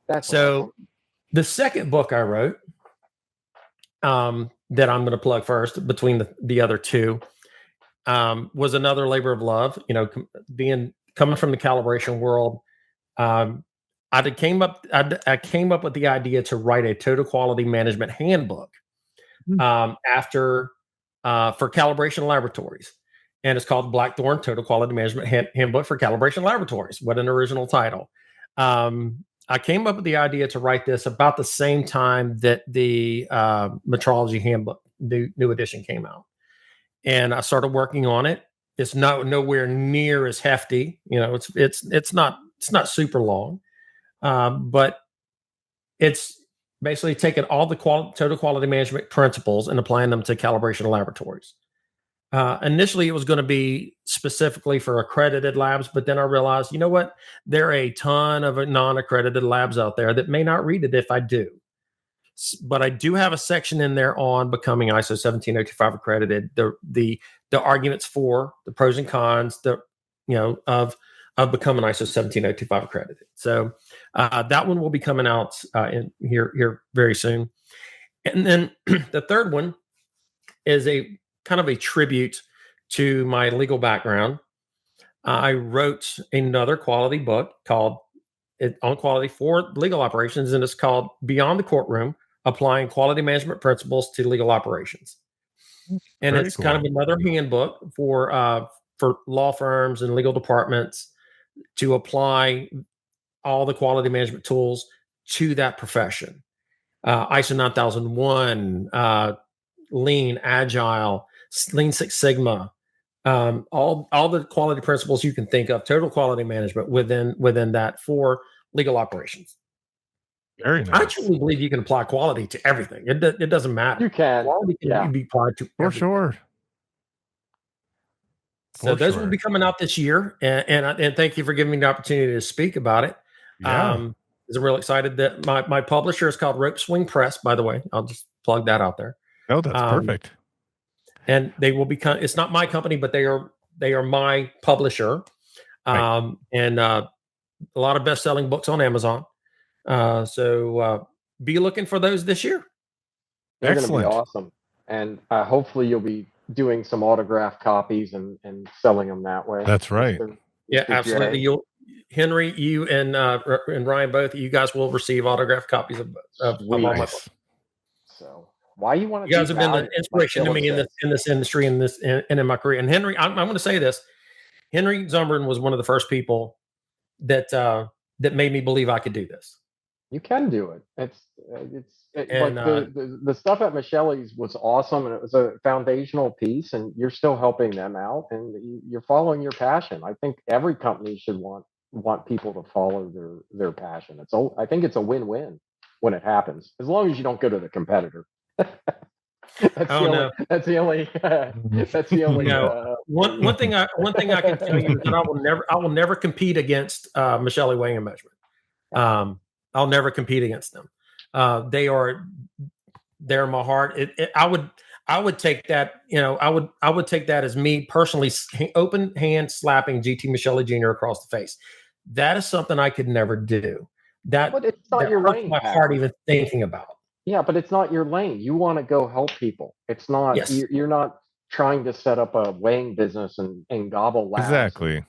That's so. Awesome. The second book I wrote, that I'm going to plug first between the other two, was another labor of love. Coming from the calibration world, I came up with the idea to write a total quality management handbook for calibration laboratories, and it's called Blackthorn Total Quality Management Handbook for Calibration Laboratories. What an original title! I came up with the idea to write this about the same time that the Metrology handbook, new edition, came out, and I started working on it. It's nowhere near as hefty. It's not super long, but it's basically taken all the total quality management principles and applying them to calibration laboratories. Initially, it was going to be specifically for accredited labs, but then I realized, you know what? There are a ton of non-accredited labs out there that may not read it if I do. But I do have a section in there on becoming ISO 17025 accredited. The arguments for, the pros and cons, of becoming ISO 17025 accredited. So that one will be coming out in here very soon. And then the third one is a kind of a tribute to my legal background. I wrote another quality book called on quality for legal operations, and it's called Beyond the Courtroom: Applying Quality Management Principles to Legal Operations. And Very it's cool. kind of another handbook for law firms and legal departments to apply all the quality management tools to that profession. ISO 9001, Lean, Agile, Lean Six Sigma, all the quality principles you can think of, total quality management within that for legal operations. Very nice. I truly believe you can apply quality to everything. It doesn't matter. You can. Quality can be applied to for everything. sure. So those will be coming out this year, and thank you for giving me the opportunity to speak about it. Yeah. I'm real excited that my publisher is called Rope Swing Press. By the way, I'll just plug that out there. Oh, that's perfect. And they will become. It's not my company, but they are my publisher. Right. And a lot of best-selling books on Amazon. So be looking for those this year. They're going to be Excellent. awesome, and hopefully you'll be doing some autographed copies and selling them that way. That's right. Yeah, absolutely. Henry, you and Ryan, both of you guys will receive autographed copies of all my books. So why you want to? You guys have been an inspiration to me in this industry and in my career. And Henry, I'm going to say this: Henry Zumbern was one of the first people that made me believe I could do this. You can do it. The stuff at Michelle's was awesome, and it was a foundational piece, and you're still helping them out, and you're following your passion. I think every company should want people to follow their passion. I think it's a win-win when it happens, as long as you don't go to the competitor. That's the only. One thing I can tell you is that I will never compete against Michelle Weighing and Measurement. I'll never compete against them. They're my heart. I would take that. I would take that as me personally, open hand slapping GT Michele Jr. across the face. That is something I could never do. But it's not your lane. My heart even thinking about. Yeah, but it's not your lane. You want to go help people. It's not. Yes. You're not trying to set up a weighing business and gobble labs. Exactly.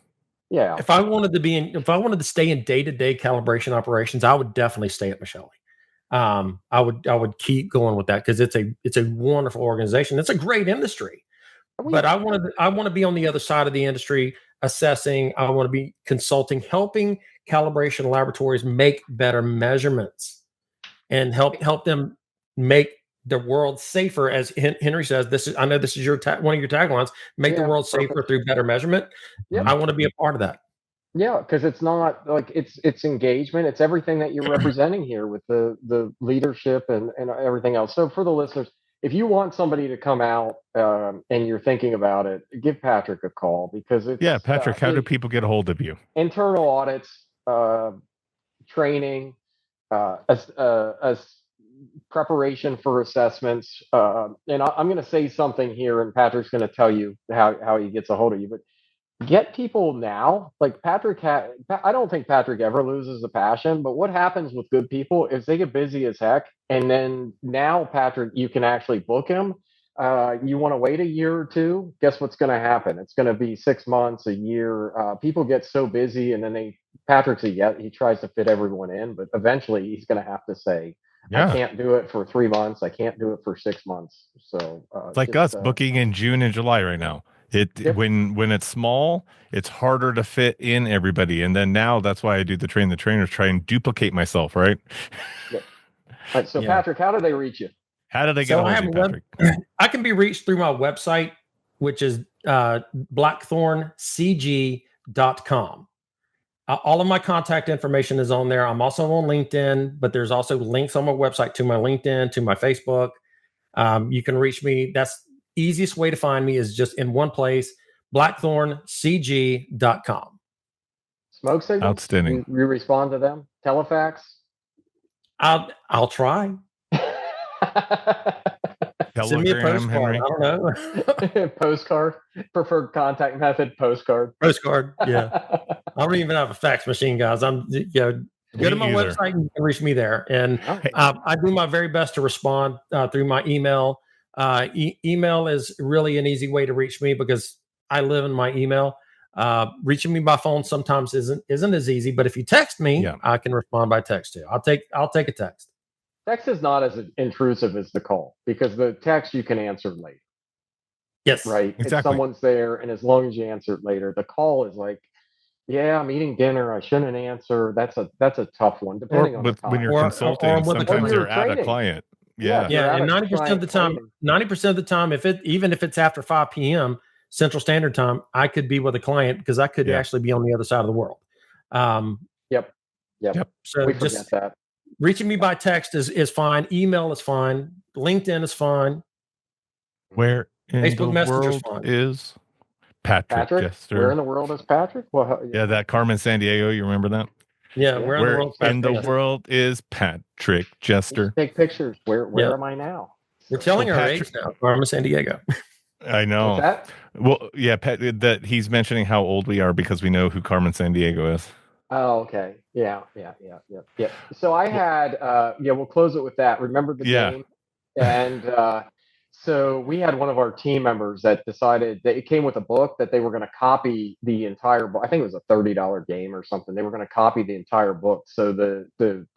Yeah. If I wanted to stay in day-to-day calibration operations, I would definitely stay at Michele. I would keep going with that because it's a wonderful organization. It's a great industry. But I want to be on the other side of the industry, assessing. I want to be consulting, helping calibration laboratories make better measurements and help them make the world safer. As Henry says, I know this is one of your taglines: make the world safer through better measurement. Yeah. I want to be a part of that. Yeah, because it's not like it's engagement. It's everything that you're representing here with the leadership and everything else. So for the listeners, if you want somebody to come out and you're thinking about it, give Patrick a call, because it's Yeah, Patrick, how do people get a hold of you? internal audits, training, as preparation for assessments. And I'm going to say something here, and Patrick's going to tell you how he gets a hold of you. But get people now. Like Patrick I don't think Patrick ever loses the passion, but what happens with good people is they get busy as heck, and then now Patrick, you can actually book him. You want to wait a year or two, guess what's going to happen? It's going to be 6 months, a year. People get so busy, and then Patrick's he tries to fit everyone in, but eventually he's going to have to say, I can't do it for 3 months, I can't do it for 6 months. So it's like us booking in June and July right now. When it's small, it's harder to fit in everybody. And then now that's why I do the train the trainers, try and duplicate myself, right? Yep. All right, so Patrick, how do they reach you? How do they get a hold of you, Patrick? I can be reached through my website, which is blackthorncg.com. All of my contact information is on there. I'm also on LinkedIn, but there's also links on my website to my LinkedIn, to my Facebook. You can reach me. That's easiest way to find me is just in one place, blackthorncg.com. Smoke signals? Outstanding. You respond to them? Telefax? I'll try. Send me a postcard. Henry. I don't know. Postcard. Preferred contact method, postcard. Postcard, yeah. I don't even have a fax machine, guys. Go to my website and reach me there. And I do my very best to respond through my email. Email is really an easy way to reach me because I live in my email. Reaching me by phone sometimes isn't as easy, but if you text me, I can respond by text too. I'll take a text. Text is not as intrusive as the call, because the text you can answer later. Yes, right. Exactly. If someone's there, and as long as you answer it later, the call is like, yeah, I'm eating dinner, I shouldn't answer. That's a tough one, depending on the time. When you're consulting, sometimes you're at a client. Yeah. And 90% of the time, even if it's after 5 p.m. Central Standard Time, I could be with a client because I could actually be on the other side of the world. Yep. So we forget that. Reaching me by text is fine. Email is fine. LinkedIn is fine. Where in Facebook Messenger is fine. Is Patrick Jester? Where in the world is Patrick? Well, that Carmen San Diego. You remember that? Yeah. Where in the world is Patrick Jester? Just take pictures. Where am I now? We're telling our age now. Carmen San Diego. I know. What's that? Well, yeah, that he's mentioning how old we are because we know who Carmen San Diego is. Oh, okay. Yeah. So I had, we'll close it with that. Remember the game? And so we had one of our team members that decided that it came with a book that they were going to copy the entire book. I think it was a $30 game or something. They were going to copy the entire book. So the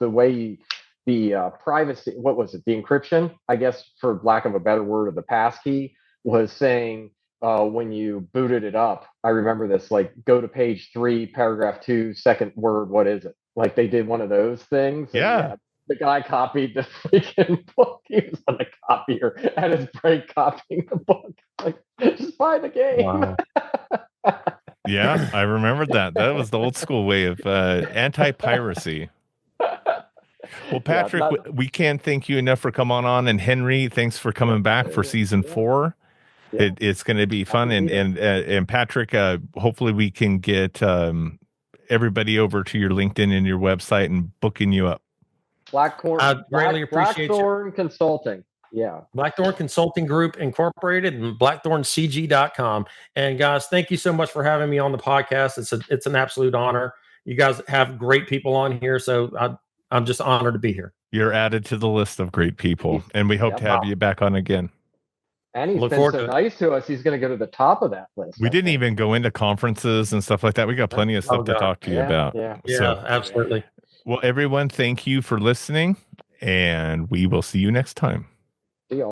way the privacy, what was it? The encryption, I guess, for lack of a better word, of the passkey was saying, when you booted it up, I remember this, like, go to page 3, paragraph 2, second word, what is it? Like, they did one of those things. Yeah. The guy copied the freaking book. He was on the copier at his break copying the book. Like, just buy the game. Wow. Yeah, I remembered that. That was the old school way of anti-piracy. Well, Patrick, we can't thank you enough for coming on. And Henry, thanks for coming back for season 4. Yeah. It's going to be fun, and Patrick, hopefully we can get everybody over to your LinkedIn and your website and booking you up. I greatly appreciate Blackthorn Consulting. Yeah, Blackthorn Consulting Group Incorporated and blackthorncg.com. And guys, thank you so much for having me on the podcast. It's an absolute honor. You guys have great people on here, so I'm just honored to be here. You're added to the list of great people, and we hope to have you back on again. And he's been so nice to us. He's going to go to the top of that list. We didn't even go into conferences and stuff like that. We got plenty of stuff to talk to you about. Yeah, absolutely. Well, everyone, thank you for listening, and we will see you next time.